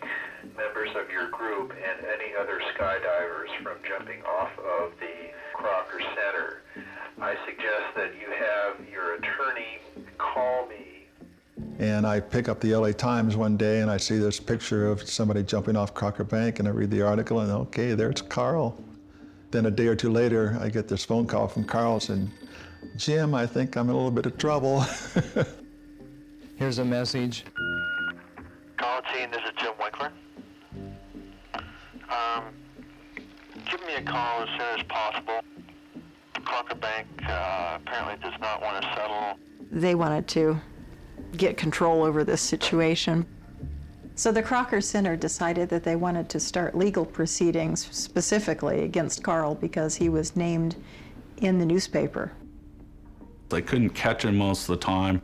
members of your group, and any other skydivers from jumping off of the Crocker Center. I suggest that you have your attorney call me. And I pick up the LA Times one day and I see this picture of somebody jumping off Crocker Bank, and I read the article and okay, there's Carl. Then a day or 2 later, I get this phone call from Carl saying, Jim, I think I'm in a little bit of trouble. Here's a message. Carl team, this is Jim Winkler. Give me a call as soon as possible. Crocker Bank apparently does not want to settle. They wanted to get control over this situation. So the Crocker Center decided that they wanted to start legal proceedings specifically against Carl because he was named in the newspaper. They couldn't catch him most of the time.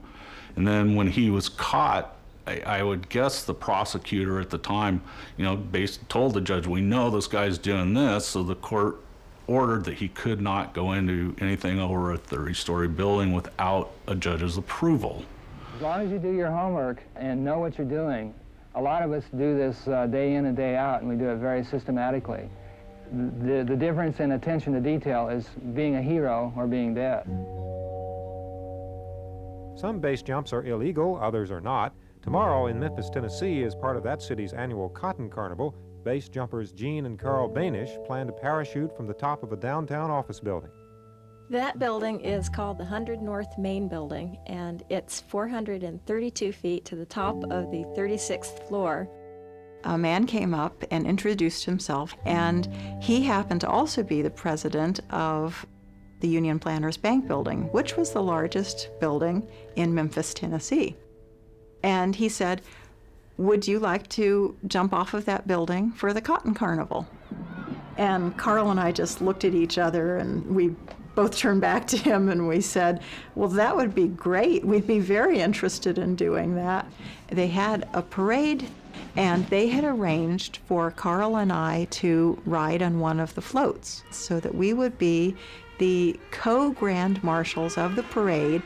And then when he was caught, I would guess the prosecutor at the time, you know, told the judge, we know this guy's doing this, so the court ordered that he could not go into anything over a 30-story building without a judge's approval. As long as you do your homework and know what you're doing, a lot of us do this day in and day out, and we do it very systematically. The difference in attention to detail is being a hero or being dead. Some base jumps are illegal, others are not. Tomorrow in Memphis, Tennessee, as part of that city's annual Cotton Carnival, base jumpers Gene and Carl Boenish plan to parachute from the top of a downtown office building. That building is called the 100 North Main Building, and it's 432 feet to the top of the 36th floor. A man came up and introduced himself, and he happened to also be the president of the Union Planters Bank Building, which was the largest building in Memphis, Tennessee. And he said, would you like to jump off of that building for the Cotton Carnival? And Carl and I just looked at each other, and we both turned back to him and we said, well, that would be great. We'd be very interested in doing that. They had a parade, and they had arranged for Carl and I to ride on one of the floats so that we would be the co-grand marshals of the parade.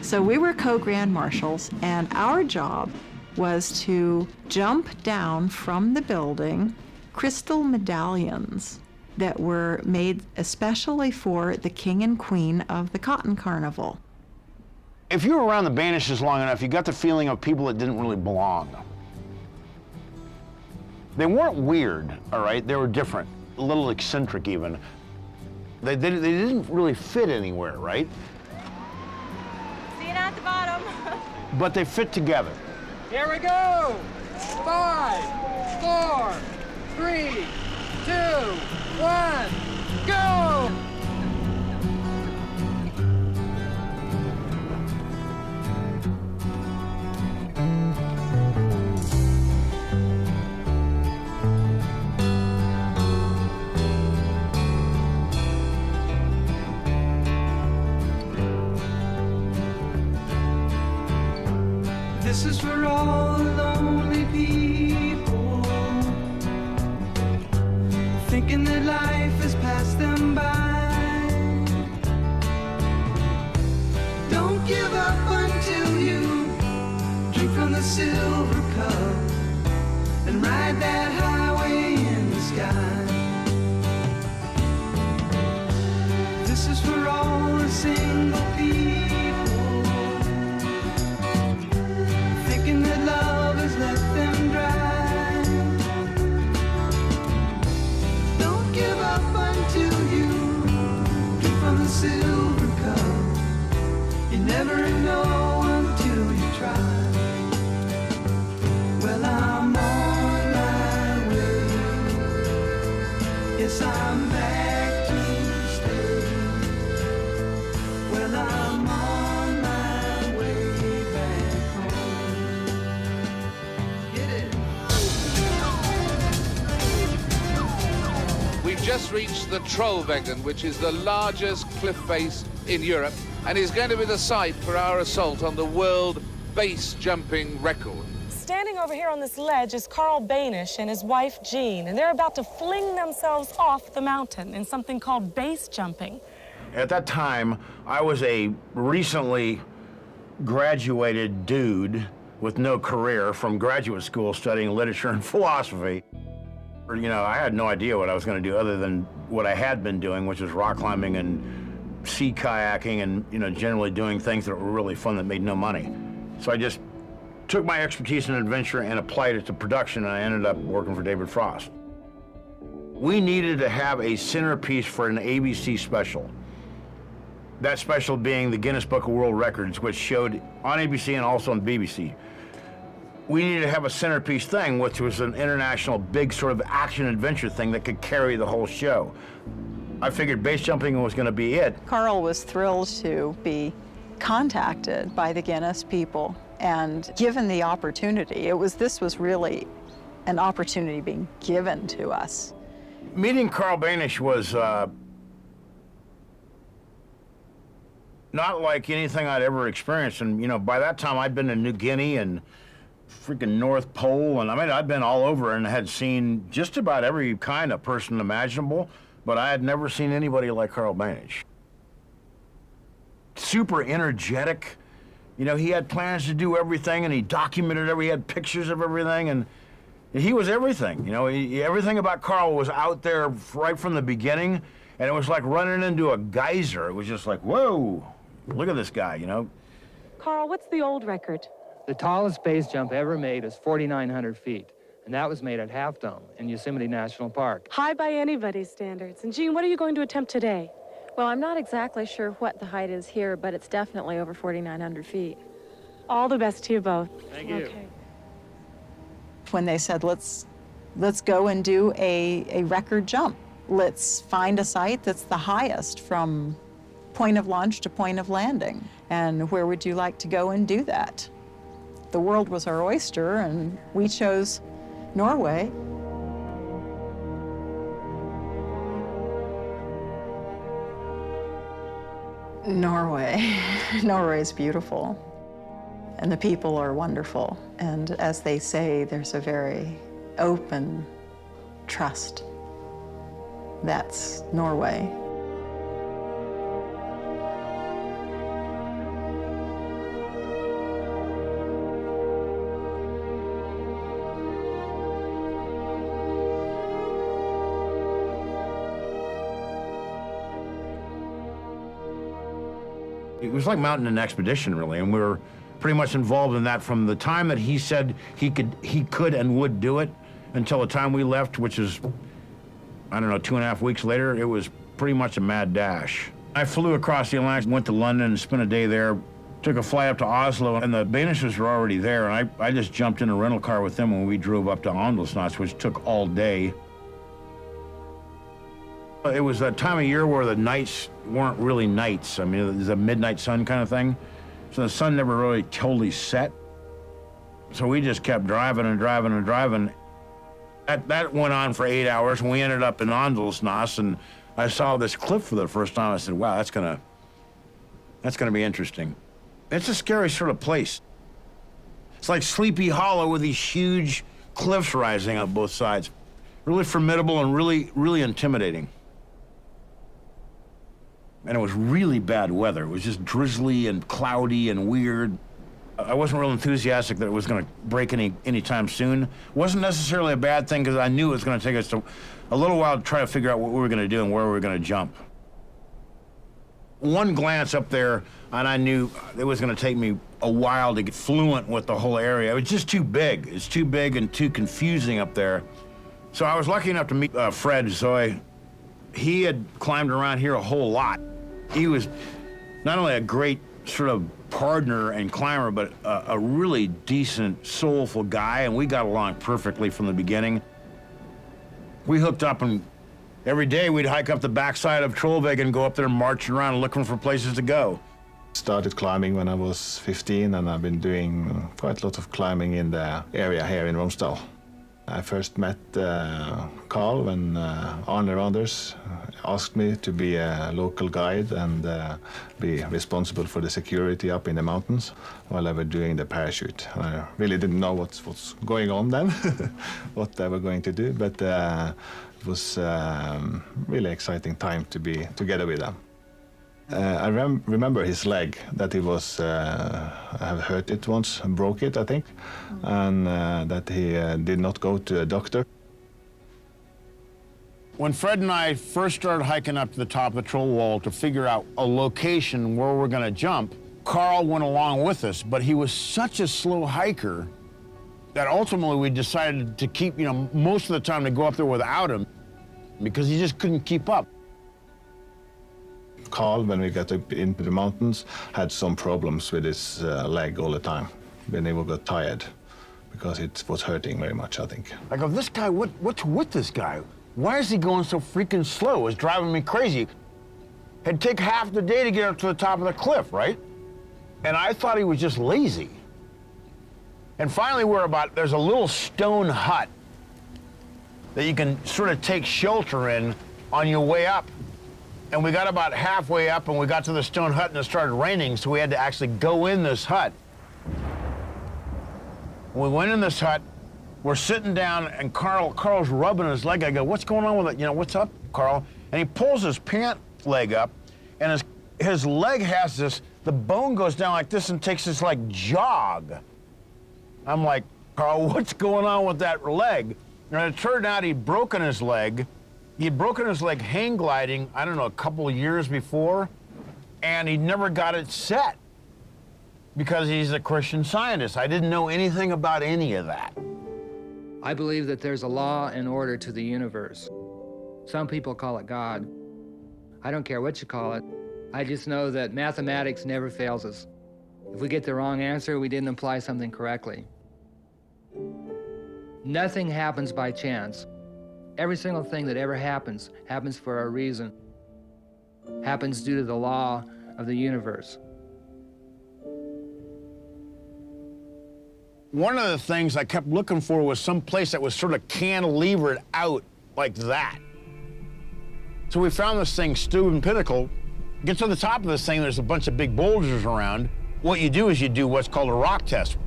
So we were co-grand marshals, and our job was to jump down from the building crystal medallions that were made especially for the king and queen of the Cotton Carnival. If you were around the Boenishes long enough, you got the feeling of people that didn't really belong. They weren't weird, all right? They were different, a little eccentric even. They didn't really fit anywhere, right? See you at the bottom. But they fit together. Here we go! 5, 4, 3, 2, 1, go! This is for all the lonely people, thinking that life has passed them by. Don't give up until you drink from the silver cup and ride that highway in the sky. This is for all the single people, thinking that love has left them dry. Don't give up until you drink from the silver cup. You never know until you try. Well, I'm on my way. Yes, I'm back to stay. Well, I'm on my way back home. Get it? We've just reached the Trollweggen, which is the largest cliff face in Europe, and is going to be the site for our assault on the world base jumping record. Standing over here on this ledge is Carl Boenish and his wife Jean, and they're about to fling themselves off the mountain in something called base jumping. At that time, I was a recently graduated dude with no career from graduate school studying literature and philosophy. You know, I had no idea what I was going to do other than what I had been doing, which was rock climbing and sea kayaking and, you know, generally doing things that were really fun that made no money. So I just took my expertise in adventure and applied it to production, and I ended up working for David Frost. We needed to have a centerpiece for an ABC special. That special being the Guinness Book of World Records, which showed on ABC and also on BBC. We needed to have a centerpiece thing, which was an international big sort of action-adventure thing that could carry the whole show. I figured base jumping was going to be it. Carl was thrilled to be contacted by the Guinness people and given the opportunity. This was really an opportunity being given to us. Meeting Carl Boenish was not like anything I'd ever experienced. And, you know, by that time I'd been to New Guinea and freaking North Pole, and I mean, I'd been all over and had seen just about every kind of person imaginable, but I had never seen anybody like Carl Boenish. Super energetic. You know, he had plans to do everything, and he documented he had pictures of everything, and he was everything. You know, everything about Carl was out there right from the beginning, and it was like running into a geyser. It was just like, whoa, look at this guy, you know. Carl, what's the old record? The tallest base jump ever made is 4,900 feet, and that was made at Half Dome in Yosemite National Park. High by anybody's standards. And Jean, what are you going to attempt today? Well, I'm not exactly sure what the height is here, but it's definitely over 4,900 feet. All the best to you both. Thank you. Okay. When they said, let's go and do a record jump. Let's find a site that's the highest from point of launch to point of landing. And where would you like to go and do that? The world was our oyster, and we chose Norway. Norway is beautiful, and the people are wonderful. And as they say, there's a very open trust. That's Norway. It was like mounting an expedition, really, and we were pretty much involved in that from the time that he said he could and would do it until the time we left, which is, I don't know, 2.5 weeks later. It was pretty much a mad dash. I flew across the Atlantic, went to London and spent a day there, took a flight up to Oslo, and the Boenishes were already there, and I just jumped in a rental car with them when we drove up to Åndalsnes, which took all day. It was a time of year where the nights weren't really nights. I mean, it was a midnight sun kind of thing. So the sun never really totally set. So we just kept driving and driving and driving. That went on for 8 hours, and we ended up in Åndalsnes, and I saw this cliff for the first time. I said, wow, that's gonna be interesting. It's a scary sort of place. It's like Sleepy Hollow with these huge cliffs rising up both sides. Really formidable and really, really intimidating. And it was really bad weather. It was just drizzly and cloudy and weird. I wasn't real enthusiastic that it was going to break any time soon. It wasn't necessarily a bad thing because I knew it was going to take us a little while to try to figure out what we were going to do and where we were going to jump. One glance up there, and I knew it was going to take me a while to get fluent with the whole area. It was just too big. It's too big and too confusing up there. So I was lucky enough to meet Fred Zoe. He had climbed around here a whole lot. He was not only a great sort of partner and climber, but a really decent, soulful guy, and we got along perfectly from the beginning. We hooked up, and every day we'd hike up the backside of Trollveggen and go up there marching around looking for places to go. Started climbing when I was 15, and I've been doing quite a lot of climbing in the area here in Romsdal. I first met Carl when Arne Randers asked me to be a local guide and be responsible for the security up in the mountains while I was doing the parachute. I really didn't know what's going on then, what they were going to do, but it was a really exciting time to be together with them. I remember his leg, that he was, have hurt it once, broke it, I think, and that he did not go to a doctor. When Fred and I first started hiking up to the top of the Troll Wall to figure out a location where we're going to jump, Carl went along with us, but he was such a slow hiker that ultimately we decided to keep, most of the time to go up there without him because he just couldn't keep up. Carl, when we got up into the mountains, had some problems with his leg all the time. When he got tired, because it was hurting very much, I think. I go, this guy, what's with this guy? why is he going so freaking slow? It was driving me crazy. It'd take half the day to get up to the top of the cliff, right? And I thought he was just lazy. And finally there's a little stone hut that you can sort of take shelter in on your way up. And we got about halfway up and we got to the stone hut and it started raining, so we had to actually go in this hut. We went in this hut, we're sitting down and Carl's rubbing his leg. I go, what's going on with it? You know, what's up, Carl? And he pulls his pant leg up and his leg has this, the bone goes down like this and takes this like jog. I'm like, Carl, what's going on with that leg? And it turned out he'd broken his leg. He'd broken his leg hang gliding, I don't know, a couple of years before, and he never got it set because he's a Christian Scientist. I didn't know anything about any of that. I believe that there's a law and order to the universe. Some people call it God. I don't care what you call it. I just know that mathematics never fails us. If we get the wrong answer, we didn't apply something correctly. Nothing happens by chance. Every single thing that ever happens for a reason. Happens due to the law of the universe. One of the things I kept looking for was some place that was sort of cantilevered out like that. So we found this thing, Steuben Pinnacle. Get to the top of this thing, there's a bunch of big boulders around. What you do is you do what's called a rock test.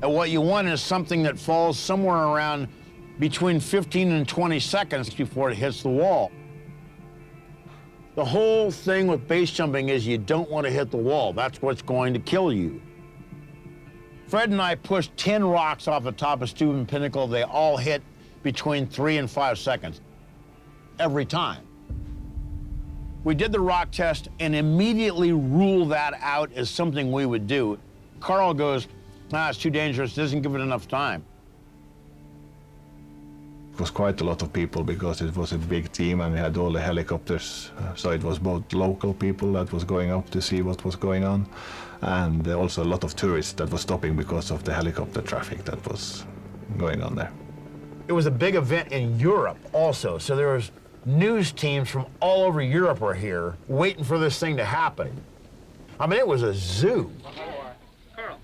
And what you want is something that falls somewhere around between 15 and 20 seconds before it hits the wall. The whole thing with base jumping is you don't want to hit the wall. That's what's going to kill you. Fred and I pushed 10 rocks off the top of Steuben Pinnacle. They all hit between 3 and 5 seconds, every time. We did the rock test and immediately ruled that out as something we would do. Carl goes, nah, it's too dangerous, doesn't give it enough time. It was quite a lot of people because it was a big team and we had all the helicopters. So it was both local people that was going up to see what was going on and also a lot of tourists that were stopping because of the helicopter traffic that was going on there. It was a big event in Europe also, so there was news teams from all over Europe were here waiting for this thing to happen. I mean, it was a zoo. Carl.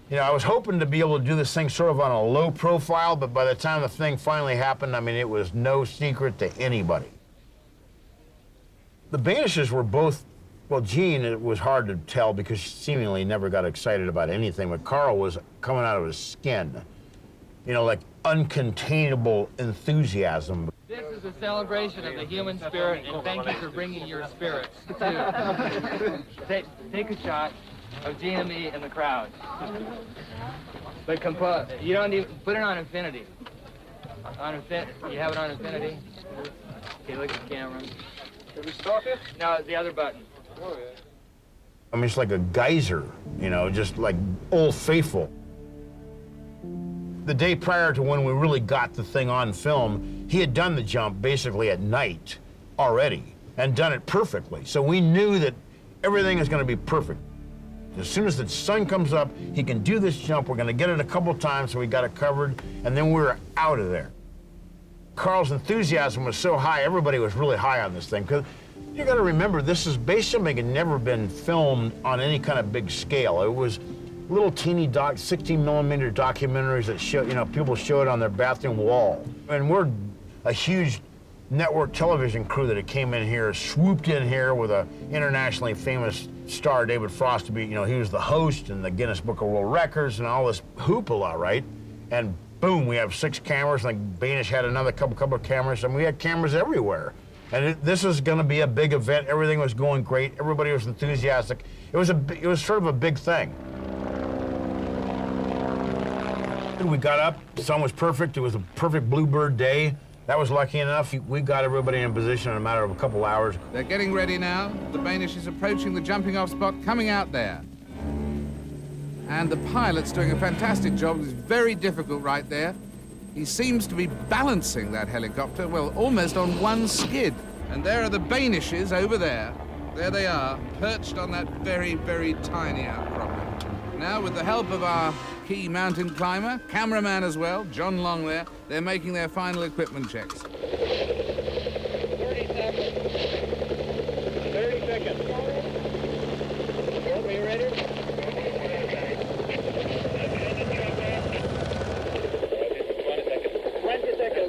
You know, I was hoping to be able to do this thing sort of on a low profile, but by the time the thing finally happened, I mean, it was no secret to anybody. The Boenishes were both, well, Gene, it was hard to tell because she seemingly never got excited about anything, but Carl was coming out of his skin. You know, like uncontainable enthusiasm. This is a celebration of the human spirit, and thank you for bringing your spirits, too. Take a shot of Gene and me in the crowd. But you don't even, put it on infinity. You have it on infinity? Okay, look at the camera. Did we stop it? No, the other button. Oh, yeah. I mean, it's like a geyser, you know, just like Old Faithful. The day prior to when we really got the thing on film, he had done the jump basically at night already and done it perfectly. So we knew that everything is going to be perfect. As soon as the sun comes up, he can do this jump. We're going to get it a couple times, so we got it covered, and then we were out of there. Carl's enthusiasm was so high, everybody was really high on this thing, because you got to remember, base jumping had never been filmed on any kind of big scale. It was little teeny 16mm documentaries that show, you know, people show it on their bathroom wall. And we're a huge network television crew that came in here, swooped in here with a internationally famous star, David Frost, to be, you know, he was the host in the Guinness Book of World Records and all this hoopla, right? And boom, we have 6 cameras, and like Boenish had another couple of cameras, and we had cameras everywhere. And this was going to be a big event. Everything was going great. Everybody was enthusiastic. It was sort of a big thing. We got up, the sun was perfect. It was a perfect bluebird day. That was lucky enough. We got everybody in position in a matter of a couple hours. They're getting ready now. The Boenish is approaching the jumping off spot, coming out there. And the pilot's doing a fantastic job. It's very difficult right there. He seems to be balancing that helicopter, well, almost on one skid. And there are the Boenishes over there. There they are, perched on that very, very tiny outcropping. Now, with the help of our key mountain climber, cameraman as well, John Long there. They're making their final equipment checks. 30 seconds. 30 seconds. Are you ready? 20 seconds.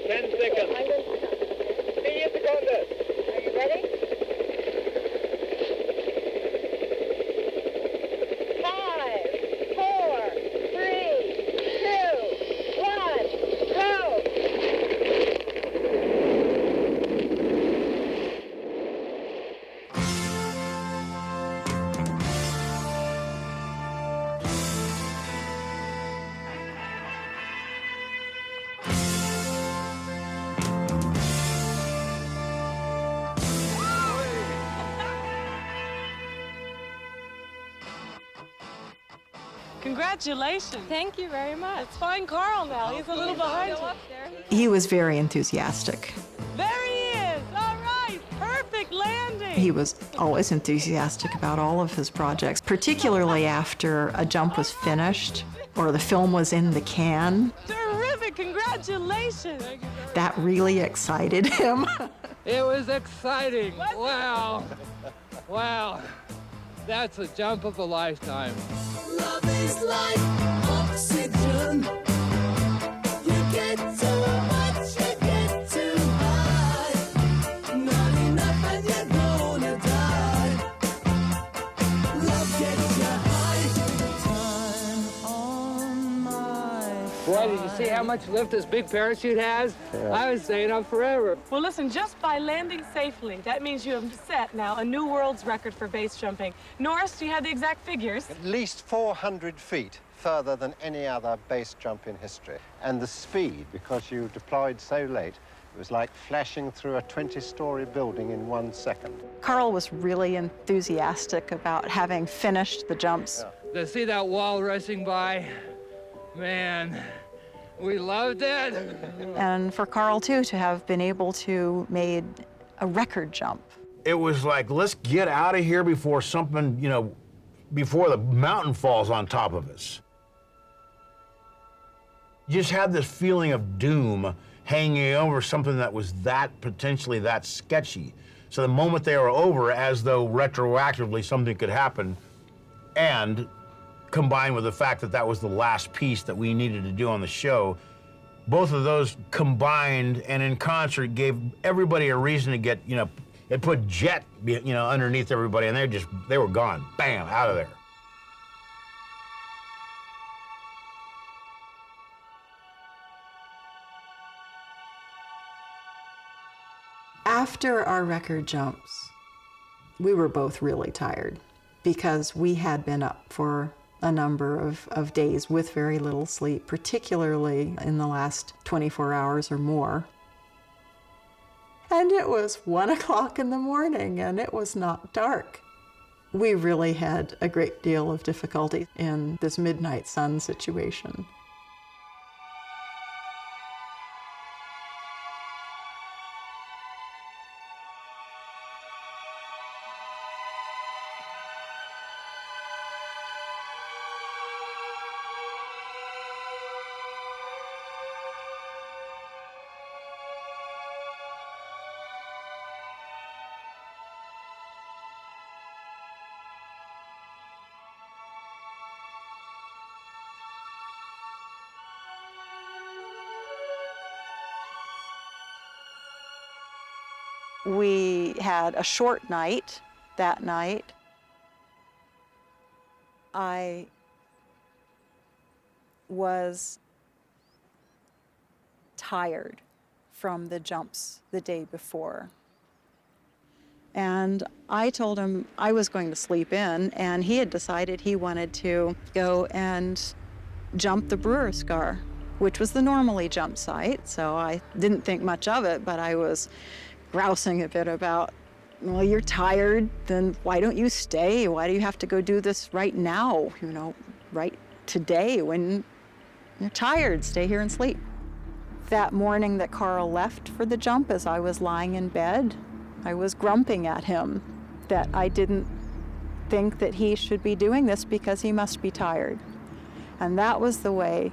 10 seconds. 3 seconds. Are you ready? 5, 4, 3, 2, 1, go! Congratulations. Thank you very much. Let's find Carl now. He's a little behind you. He was very enthusiastic. There he is. All right. Perfect landing. He was always enthusiastic about all of his projects, particularly after a jump was finished or the film was in the can. Terrific. Congratulations. That really excited him. It was exciting. Wow. Wow. That's a jump of a lifetime. Love is like oxygen. You get too much, you get too high. Not enough and you're gonna die. Love gets you high. Time on my Boy, did you see how much lift this big parachute has? Yeah. I was staying up forever. Well, listen, just by landing safely, that means you have set now a new world's record for base jumping. Norris, do you have the exact figures? At least 400 feet further than any other base jump in history. And the speed, because you deployed so late, it was like flashing through a 20-story building in 1 second. Carl was really enthusiastic about having finished the jumps. To see that wall rushing by, man, we loved it. And for Carl, too, to have been able to made a record jump. It was like, let's get out of here before something, you know, before the mountain falls on top of us. You just had this feeling of doom hanging over something that was potentially that sketchy. So the moment they were over, as though retroactively something could happen, and combined with the fact that that was the last piece that we needed to do on the show, both of those combined and in concert gave everybody a reason to get, you know, it put jet, you know, underneath everybody, and they were gone, bam, out of there. After our record jumps, we were both really tired because we had been up for a number of days with very little sleep, particularly in the last 24 hours or more. And it was 1 o'clock in the morning and it was not dark. We really had a great deal of difficulty in this midnight sun situation. We had a short night that night. I was tired from the jumps the day before. And I told him I was going to sleep in, and he had decided he wanted to go and jump the Brewer Scar, which was the normally jump site. So I didn't think much of it, but I was grousing a bit about, well, you're tired, then why don't you stay? Why do you have to go do this right now? You know, right today when you're tired, stay here and sleep. That morning that Carl left for the jump, as I was lying in bed, I was grumping at him that I didn't think that he should be doing this because he must be tired. And that was the way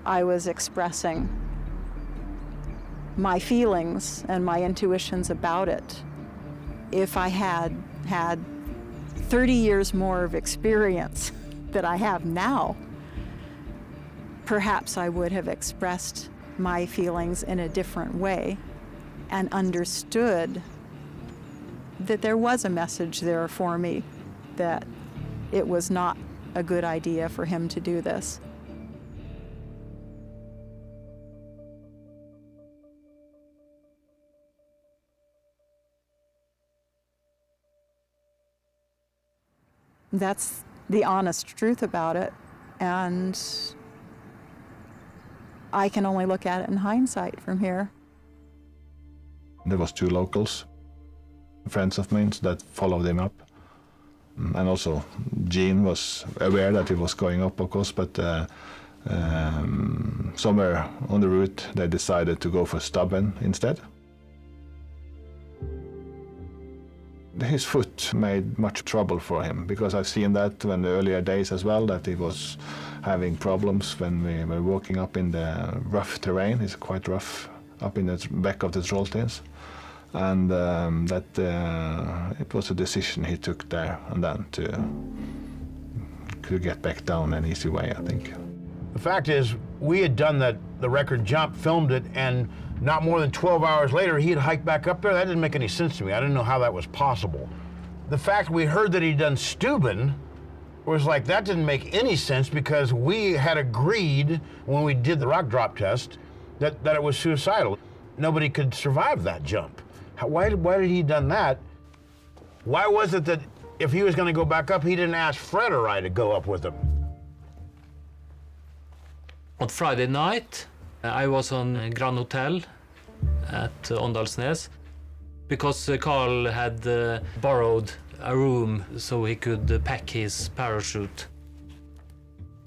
I was expressing my feelings and my intuitions about it. If I had had 30 years more of experience that I have now, perhaps I would have expressed my feelings in a different way and understood that there was a message there for me, that it was not a good idea for him to do this. That's the honest truth about it, and I can only look at it in hindsight from here. There was 2 locals, friends of mine, that followed him up. And also Gene was aware that he was going up, of course, but somewhere on the route they decided to go for Stubben instead. His foot made much trouble for him, because I've seen that in the earlier days as well, that he was having problems when we were walking up in the rough terrain. It's quite rough up in the back of the Trolltins. And it was a decision he took there and then to get back down an easy way, I think. The fact is, we had done the record jump, filmed it, and not more than 12 hours later, he had hiked back up there. That didn't make any sense to me. I didn't know how that was possible. The fact we heard that he'd done Stubben was like, that didn't make any sense, because we had agreed when we did the rock drop test that it was suicidal. Nobody could survive that jump. Why did he done that? Why was it that if he was going to go back up, he didn't ask Fred or I to go up with him? On Friday night, I was on Grand Hotel at Åndalsnes because Carl had borrowed a room so he could pack his parachute.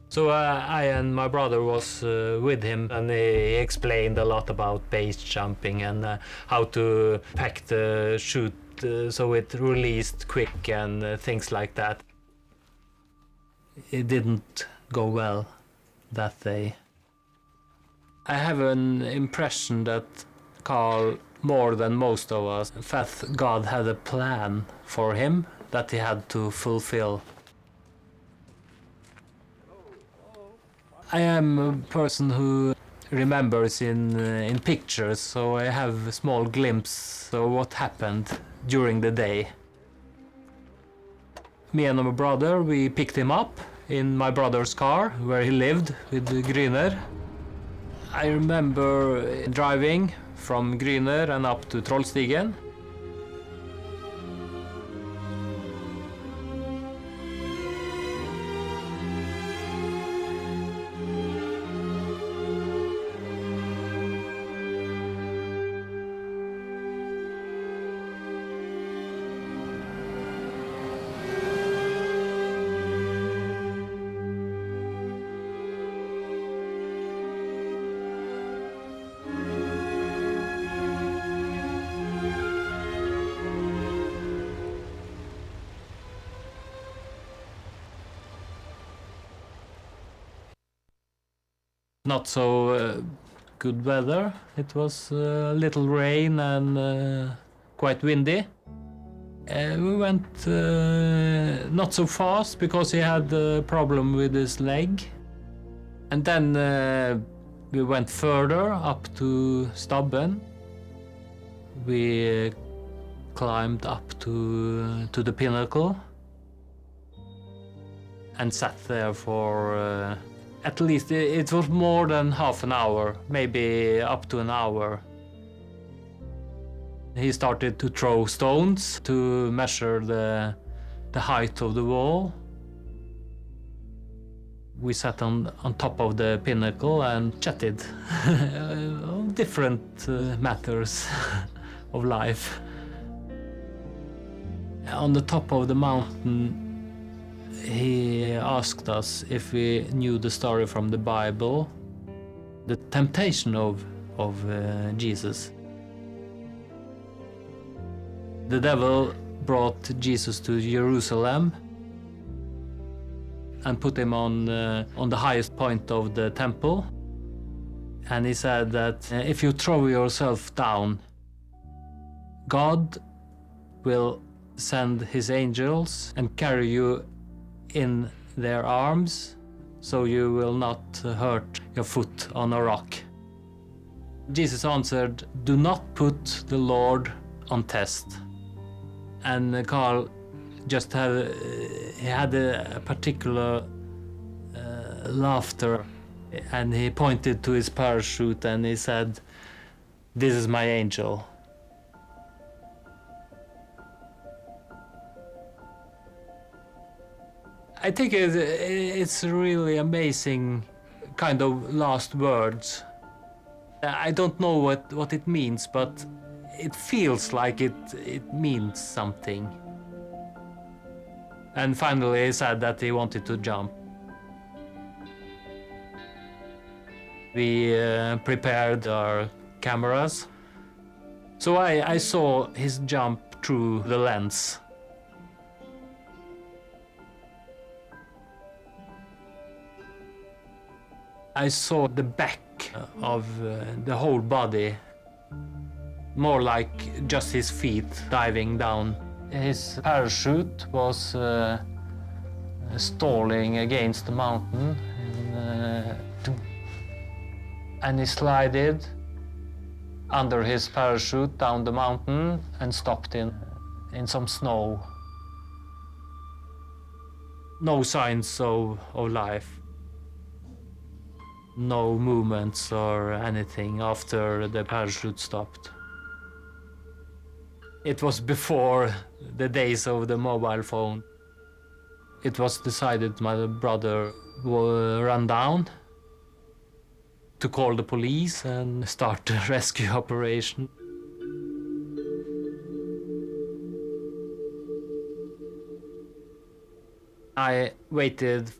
So I and my brother was with him, and he explained a lot about base jumping and how to pack the chute so it released quick and things like that. It didn't go well that day. I have an impression that Carl, more than most of us, felt God had a plan for him that he had to fulfill. I am a person who remembers in pictures, so I have a small glimpse of what happened during the day. Me and my brother, we picked him up in my brother's car where he lived with Gryner. I remember driving from Gryner and up to Trollstigen. Not so good weather. It was little rain and quite windy. We went not so fast because he had a problem with his leg. And then we went further up to Stubben. We climbed up to the pinnacle and sat there for at least it was more than half an hour, maybe up to an hour. He started to throw stones to measure the height of the wall. We sat on top of the pinnacle and chatted on different matters of life. On the top of the mountain, he asked us if we knew the story from the Bible, the temptation of Jesus. The devil brought Jesus to Jerusalem and put him on the highest point of the temple. And he said that if you throw yourself down, God will send his angels and carry you in their arms, so you will not hurt your foot on a rock. Jesus answered, "Do not put the Lord on test." And Carl just had a particular laughter, and he pointed to his parachute and he said, "This is my angel." I think it's really amazing kind of last words. I don't know what it means, but it feels like it means something. And finally he said that he wanted to jump. We prepared our cameras. So I saw his jump through the lens. I saw the back of the whole body, more like just his feet diving down. His parachute was stalling against the mountain, and he slided under his parachute down the mountain and stopped in some snow. No signs of life. No movements or anything after the parachute stopped. It was before the days of the mobile phone. It was decided my brother would run down to call the police and start the rescue operation. I waited,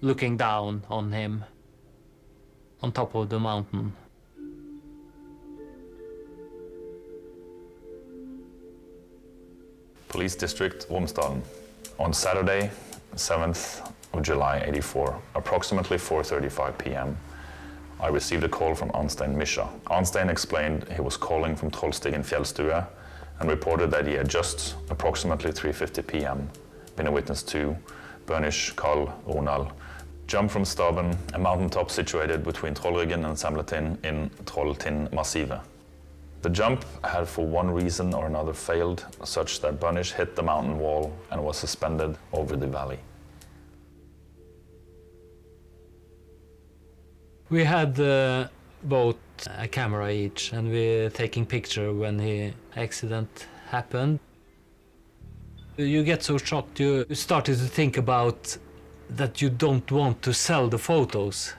looking down on him, on top of the mountain. Police District, Romsdalen. On Saturday, 7th of July, 84, approximately 4:35 p.m., I received a call from Arnstein Mischa. Arnstein explained he was calling from Trollstigen Fjellstue and reported that he had just, approximately 3:50 p.m., been a witness to Boenish, Carl, Ronald, jump from Staben, a mountaintop situated between Trollryggen and Samletind in Trolltind-massivet. The jump had for one reason or another failed, such that Boenish hit the mountain wall and was suspended over the valley. We had both a camera each, and we were taking picture when the accident happened. You get so shocked, you started to think about that you don't want to sell the photos.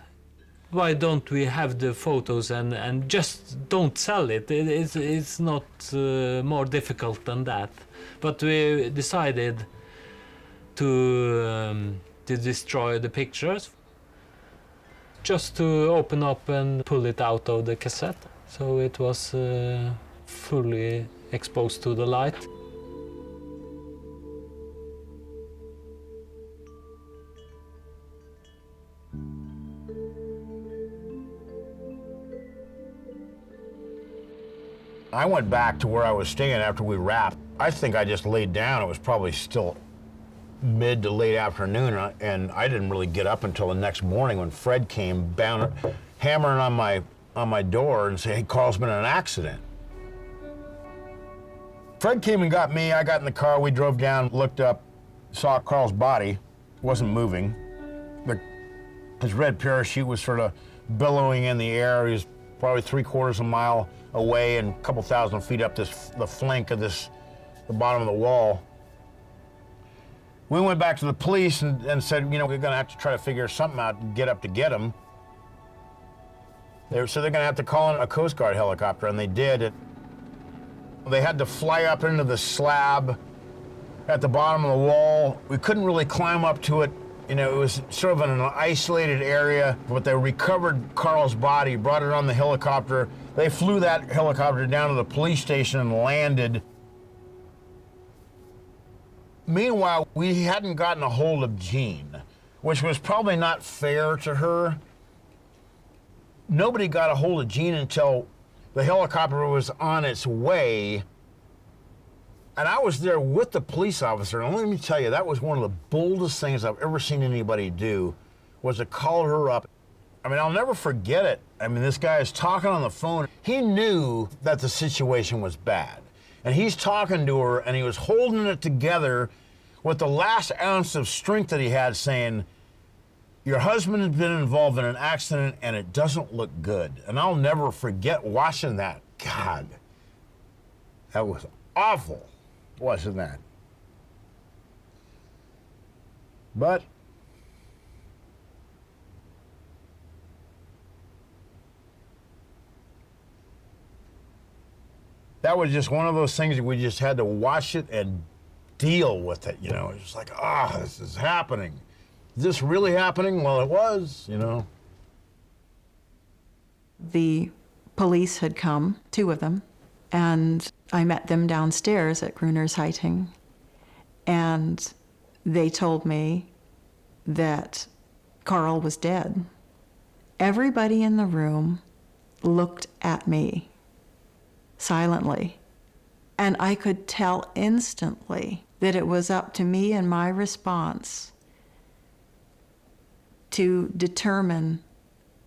Why don't we have the photos and just don't sell it? It's not more difficult than that. But we decided to destroy the pictures, just to open up and pull it out of the cassette. So it was fully exposed to the light. I went back to where I was staying after we wrapped. I think I just laid down. It was probably still mid to late afternoon, and I didn't really get up until the next morning when Fred came hammering on my door and said, "Hey, Carl's been in an accident." Fred came and got me. I got in the car. We drove down, looked up, saw Carl's body. Wasn't moving. His red parachute was sort of billowing in the air. He was probably 3/4 of a mile away and a couple thousand feet up the flank of the bottom of the wall. We went back to the police and said, you know, we're gonna have to try to figure something out and get up to get him. So they're gonna have to call in a Coast Guard helicopter, and they did. They had to fly up into the slab at the bottom of the wall. We couldn't really climb up to it. You know, it was sort of in an isolated area, but they recovered Carl's body, brought it on the helicopter. They flew that helicopter down to the police station and landed. Meanwhile, we hadn't gotten a hold of Jean, which was probably not fair to her. Nobody got a hold of Jean until the helicopter was on its way. And I was there with the police officer, and let me tell you, that was one of the boldest things I've ever seen anybody do, was to call her up. I mean, I'll never forget it. I mean, this guy is talking on the phone. He knew that the situation was bad. And he's talking to her, and he was holding it together with the last ounce of strength that he had, saying, your husband has been involved in an accident, and it doesn't look good. And I'll never forget watching that. God, that was awful, wasn't that? But that was just one of those things that we just had to watch it and deal with it, you know. It's just like, this is happening. Is this really happening? Well, it was, you know. The police had come, 2 of them, and I met them downstairs at Gruner's Heiting, and they told me that Carl was dead. Everybody in the room looked at me silently, and I could tell instantly that it was up to me and my response to determine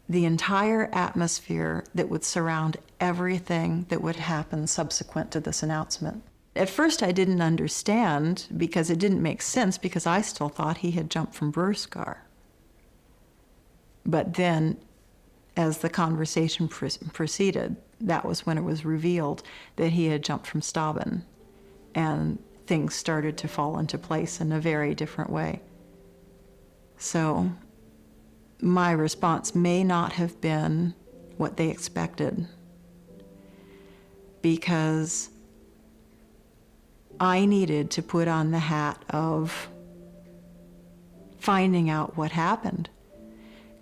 the entire atmosphere that would surround everything that would happen subsequent to this announcement. At first I didn't understand because it didn't make sense, because I still thought he had jumped from Burskar. But then as the conversation proceeded, that was when it was revealed that he had jumped from Staben, and things started to fall into place in a very different way. So my response may not have been what they expected, because I needed to put on the hat of finding out what happened.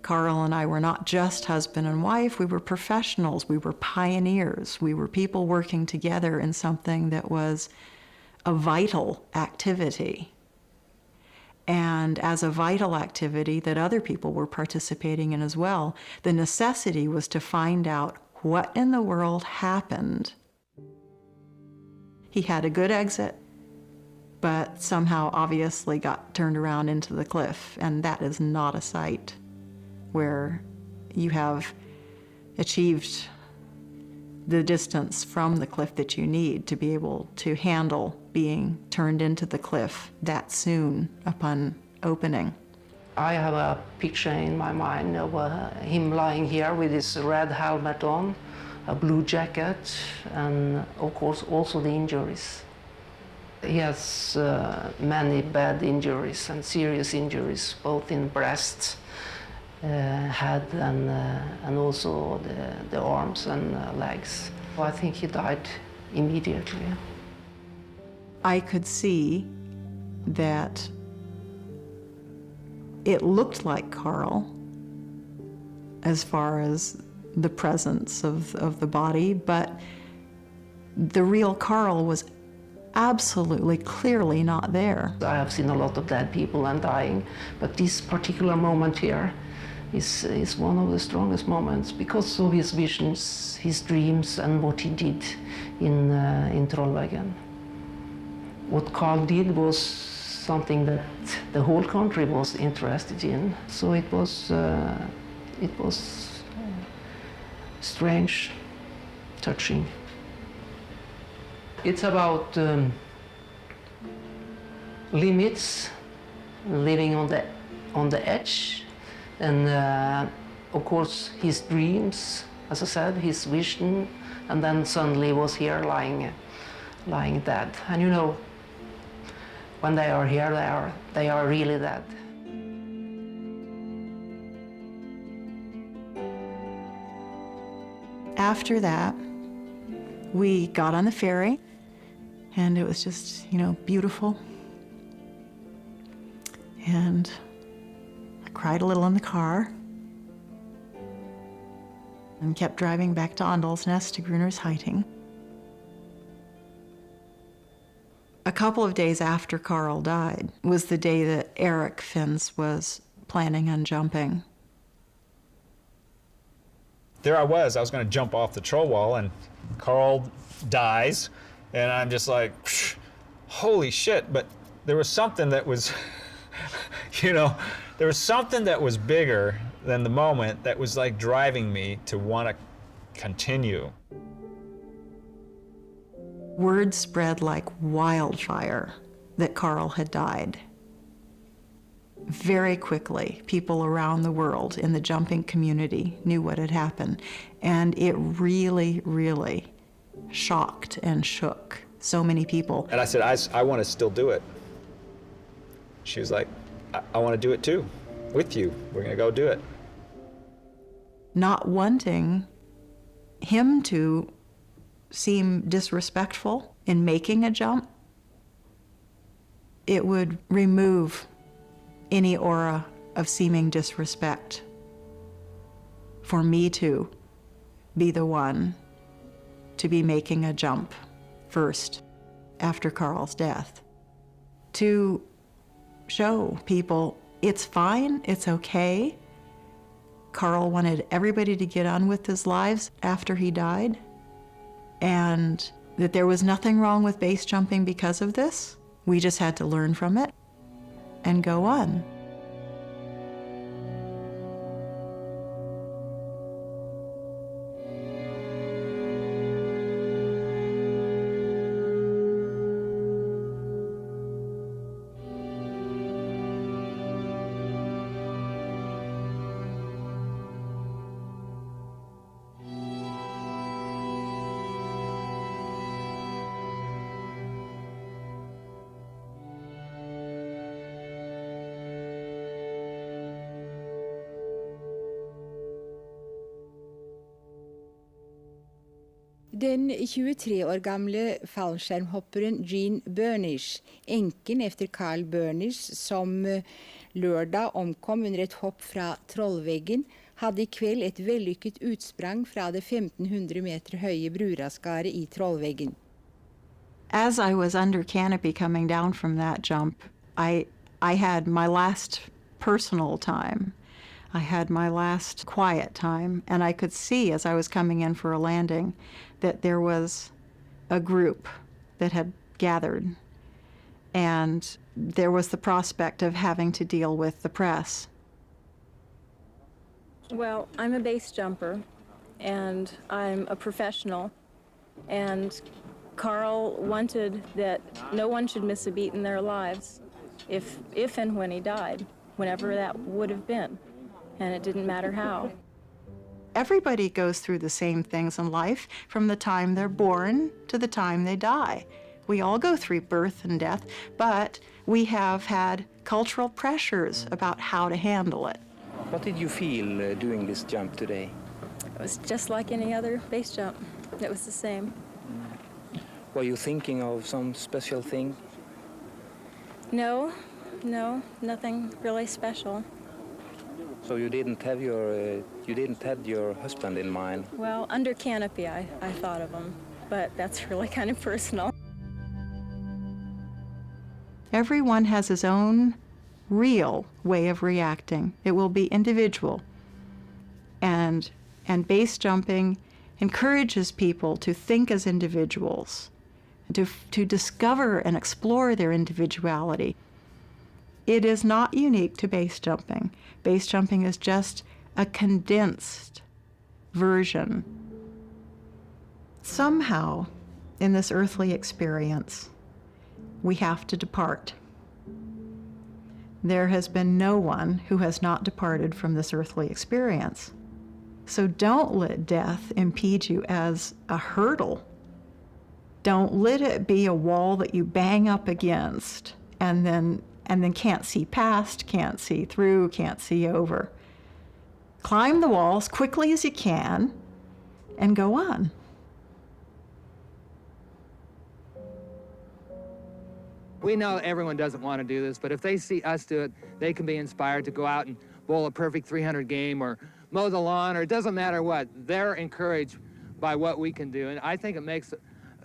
Carl and I were not just husband and wife, we were professionals, we were pioneers, we were people working together in something that was a vital activity. And as a vital activity that other people were participating in as well, the necessity was to find out what in the world happened. He had a good exit, but somehow obviously got turned around into the cliff, and that is not a sight where you have achieved the distance from the cliff that you need to be able to handle being turned into the cliff that soon upon opening. I have a picture in my mind of him lying here with his red helmet on, a blue jacket, and of course also the injuries. He has many bad injuries and serious injuries, both in breast, head, and also the arms and legs. I think he died immediately. I could see that it looked like Carl as far as the presence of the body, but the real Carl was absolutely, clearly not there. I have seen a lot of dead people and dying, but this particular moment here is one of the strongest moments because of his visions, his dreams, and what he did in Trollveggen. What Carl did was something that the whole country was interested in. So it was strange, touching. It's about limits, living on the edge, and of course his dreams, as I said, his vision, and then suddenly was here lying dead. And you know, when they are here, they are really dead. After that, we got on the ferry, and it was just, you know, beautiful. And I cried a little in the car and kept driving back to Åndalsnes to Gruner's Heiting. A couple of days after Carl died was the day that Eric Finns was planning on jumping. There I was going to jump off the troll wall, and Carl dies, and I'm just like, holy shit. But there was something that was, there was something that was bigger than the moment that was like driving me to want to continue. Word spread like wildfire that Carl had died. Very quickly, people around the world in the jumping community knew what had happened, and it really, really shocked and shook so many people. And I said, I want to still do it. She was like, I want to do it too, with you. We're going to go do it. Not wanting him to seem disrespectful in making a jump, it would remove any aura of seeming disrespect for me to be the one to be making a jump first after Carl's death. To show people it's fine, it's okay. Carl wanted everybody to get on with his lives after he died, and that there was nothing wrong with base jumping because of this. We just had to learn from it and go on. Den 23 år gamle fallskjermhopperen Jean Boenish, enken efter Carl Boenish, som lørdag omkom under et hopp fra trollveggen, hadde I kveld et vellykket utsprang fra det 1500 meter høye bruraskaret I trollveggen. As I was under canopy coming down from that jump, I had my last personal time. I had my last quiet time, and I could see as I was coming in for a landing that there was a group that had gathered, and there was the prospect of having to deal with the press. Well, I'm a base jumper, and I'm a professional, and Carl wanted that no one should miss a beat in their lives if and when he died, whenever that would have been, and it didn't matter how. Everybody goes through the same things in life from the time they're born to the time they die. We all go through birth and death, but we have had cultural pressures about how to handle it. What did you feel doing this jump today? It was just like any other base jump. It was the same. Were you thinking of some special thing? No, nothing really special. So you didn't have your husband in mind? Well, under canopy, I thought of him, but that's really kind of personal. Everyone has his own real way of reacting. It will be individual. And base jumping encourages people to think as individuals, to discover and explore their individuality. It is not unique to base jumping. Base jumping is just a condensed version. Somehow, in this earthly experience, we have to depart. There has been no one who has not departed from this earthly experience. So don't let death impede you as a hurdle. Don't let it be a wall that you bang up against and then can't see past, can't see through, can't see over. Climb the wall as quickly as you can and go on. We know everyone doesn't want to do this, but if they see us do it, they can be inspired to go out and bowl a perfect 300 game or mow the lawn, or it doesn't matter what. They're encouraged by what we can do, and I think it makes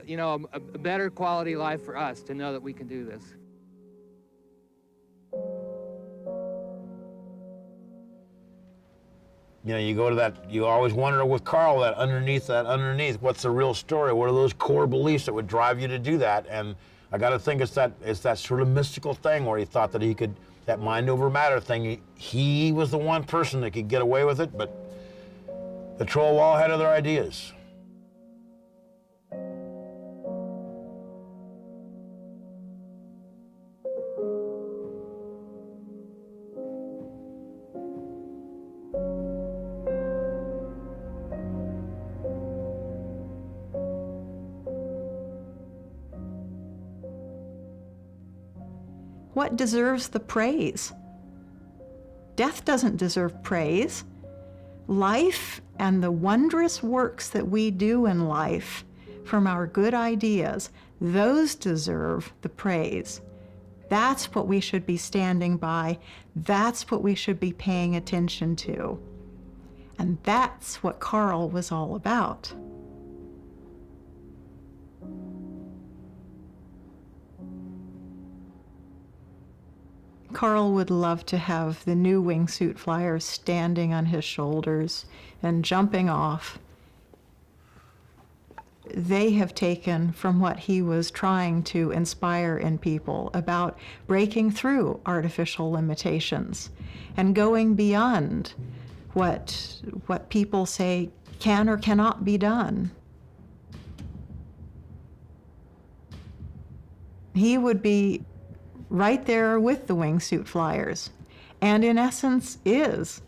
you know, a better quality life for us to know that we can do this. You know, you go to that, you always wonder with Carl that underneath, what's the real story? What are those core beliefs that would drive you to do that? And I got to think it's that sort of mystical thing where he thought that he could, that mind over matter thing, he was the one person that could get away with it, but the Troll Wall had other ideas. What deserves the praise? Death doesn't deserve praise. Life and the wondrous works that we do in life from our good ideas, those deserve the praise. That's what we should be standing by. That's what we should be paying attention to. And that's what Carl was all about. Carl would love to have the new wingsuit flyers standing on his shoulders and jumping off. They have taken from what he was trying to inspire in people about breaking through artificial limitations and going beyond what people say can or cannot be done. He would be right there with the wingsuit flyers, and in essence is.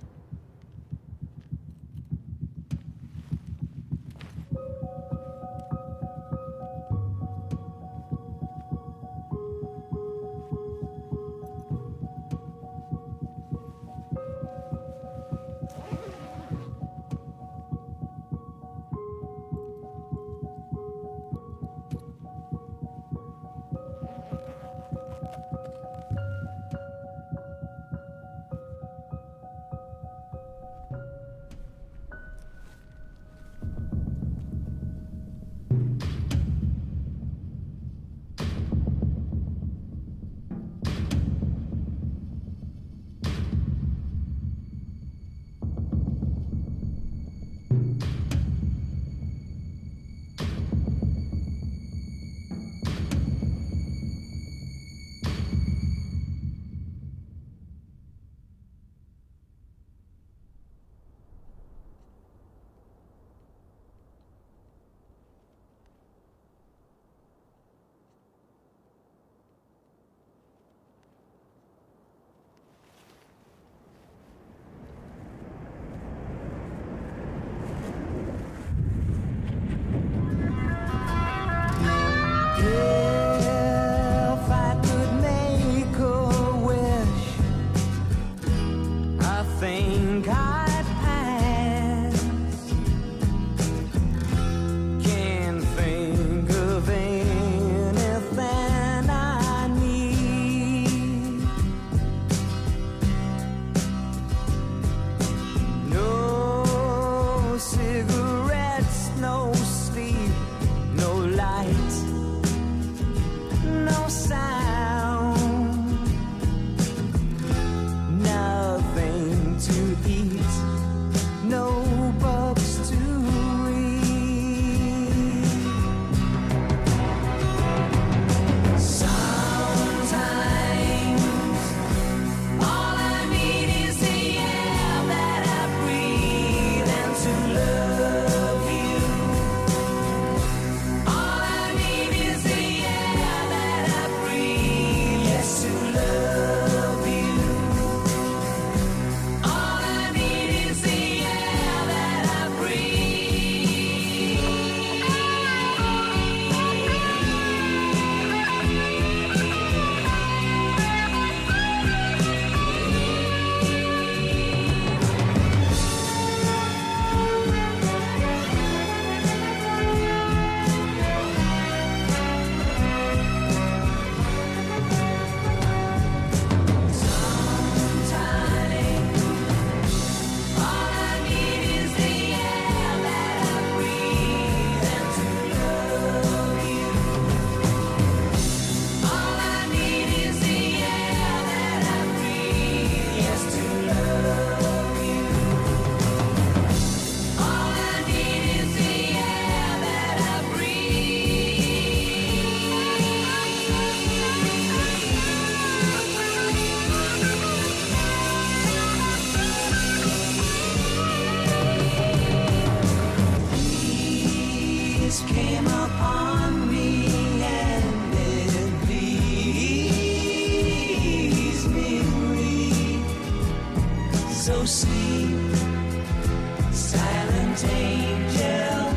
Silent angel,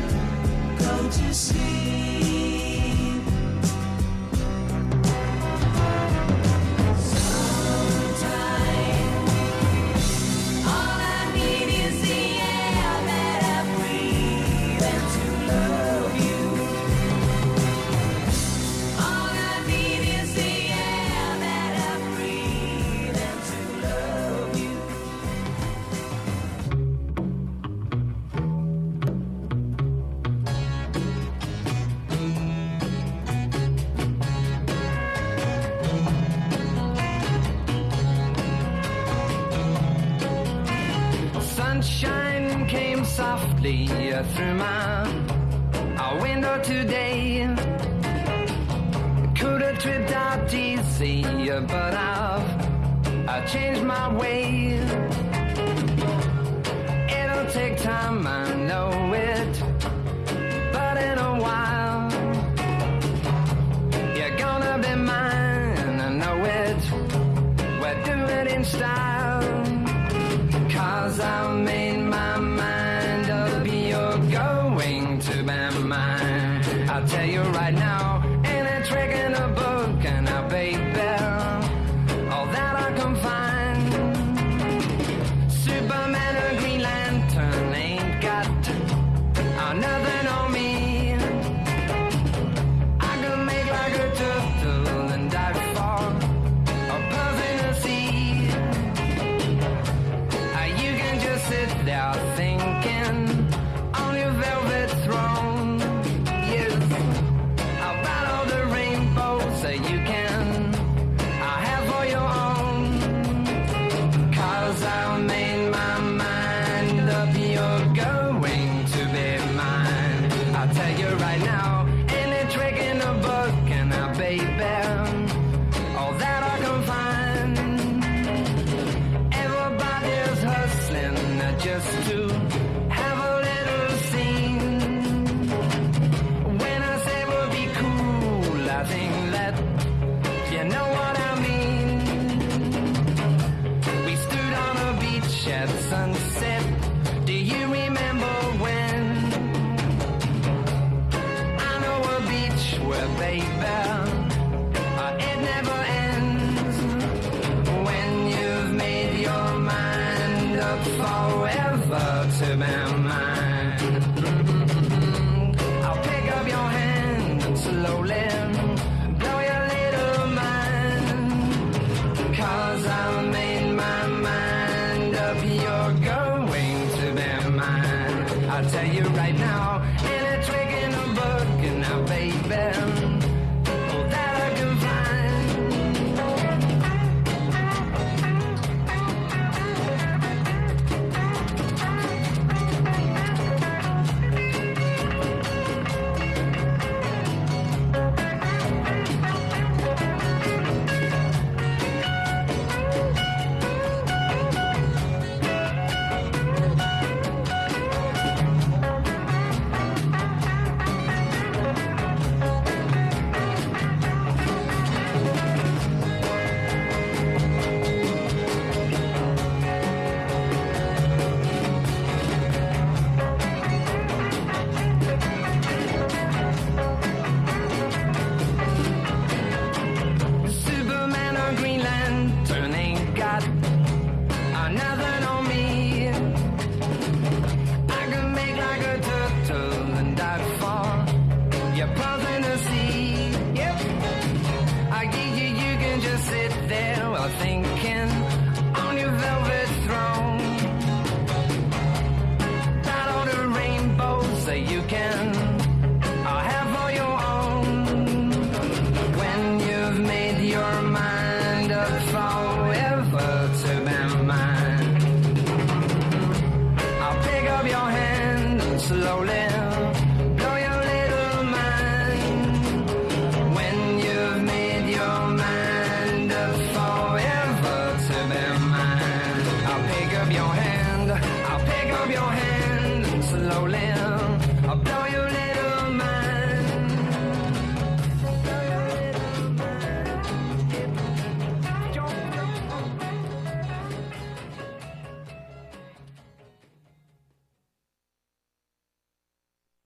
go to sleep. Sometime, all I need is the air that I breathe and to love you. All I need is the air that I breathe and to love you. Sunshine came softly through my window today. Could have tripped out easy, but I've changed my way. It'll take time, I know it, but in a while you're gonna be mine, I know it. We'll do it in style. 'Cause I made my mind up, you're going to be mine. I'll tell you right now, ain't a trick in a book, and I baby, all that I can find. Superman or Green Lantern ain't got nothing on me. I can make like a turtle and dive for a puff in the sea. You can just sit there thinking on your velvet throne. Yes, I'll battle the rainbows that you can have for your own. 'Cause I made my mind up, you're going to be mine. I'll tell you right now, any trick in the book, and I baby, all that I can find. Everybody's hustling just to have a little scene. When I say we'll be cool, I think that you know what I mean. We stood on a beach at sunset. Do you remember when? I know a beach where, baby, it never ends. When you've made your mind up forever to be mine. I'll pick up your hand and slowly blow your little mind. 'Cause I made my mind up, you're going to be mine. I'll tell you right now, any trick in a book, and now baby, all that I can find. Superman or Green Lantern ain't got nothing on me. I can make like a turtle and dive for your paws in the sea. Yep, I get you, you can just sit there while thinking on your velvet throne. Battle the rainbows that you can have for your own. When you've made your mind up forever to be mine, I'll pick up your hand and slowly blow your little mind. When you've made your mind up forever to be mine, I'll pick up your hand and slowly